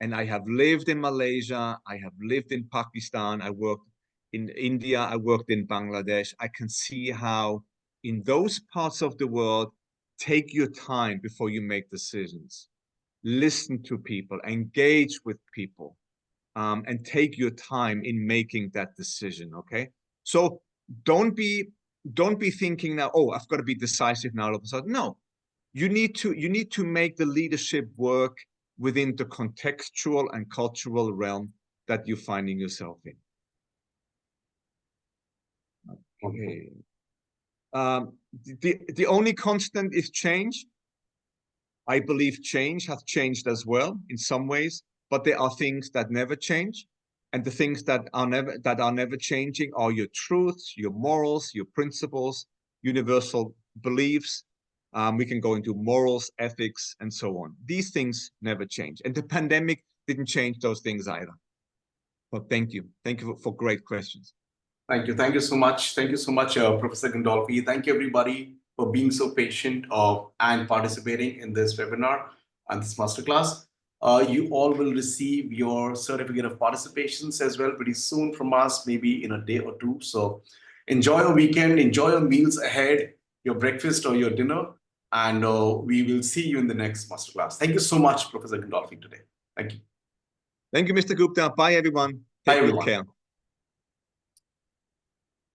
Speaker 2: And I have lived in Malaysia, I have lived in Pakistan, I worked in India, I worked in Bangladesh. I can see how in those parts of the world, take your time before you make decisions. Listen to people, engage with people, and take your time in making that decision, okay? So don't be thinking now, oh, I've got to be decisive now all of a sudden. No, you need to make the leadership work within the contextual and cultural realm that you're finding yourself in. Okay. The only constant is change. I believe change has changed as well in some ways, but there are things that never change. And the things that are never changing are your truths, your morals, your principles, universal beliefs. We can go into morals, ethics, and so on. These things never change. And the pandemic didn't change those things either. But thank you. Thank you for great questions.
Speaker 1: Thank you. Thank you so much. Thank you so much, Professor Gandolfi. Thank you, everybody, for being so patient and participating in this webinar and this masterclass. You all will receive your certificate of participations as well pretty soon from us, maybe in a day or two. So enjoy your weekend, enjoy your meals ahead, your breakfast or your dinner, and we will see you in the next masterclass. Thank you so much, Professor Gandolfi, today. Thank you.
Speaker 2: Thank you, Mr. Gupta. Bye, everyone.
Speaker 1: Bye,
Speaker 2: Take good
Speaker 1: everyone.
Speaker 2: care.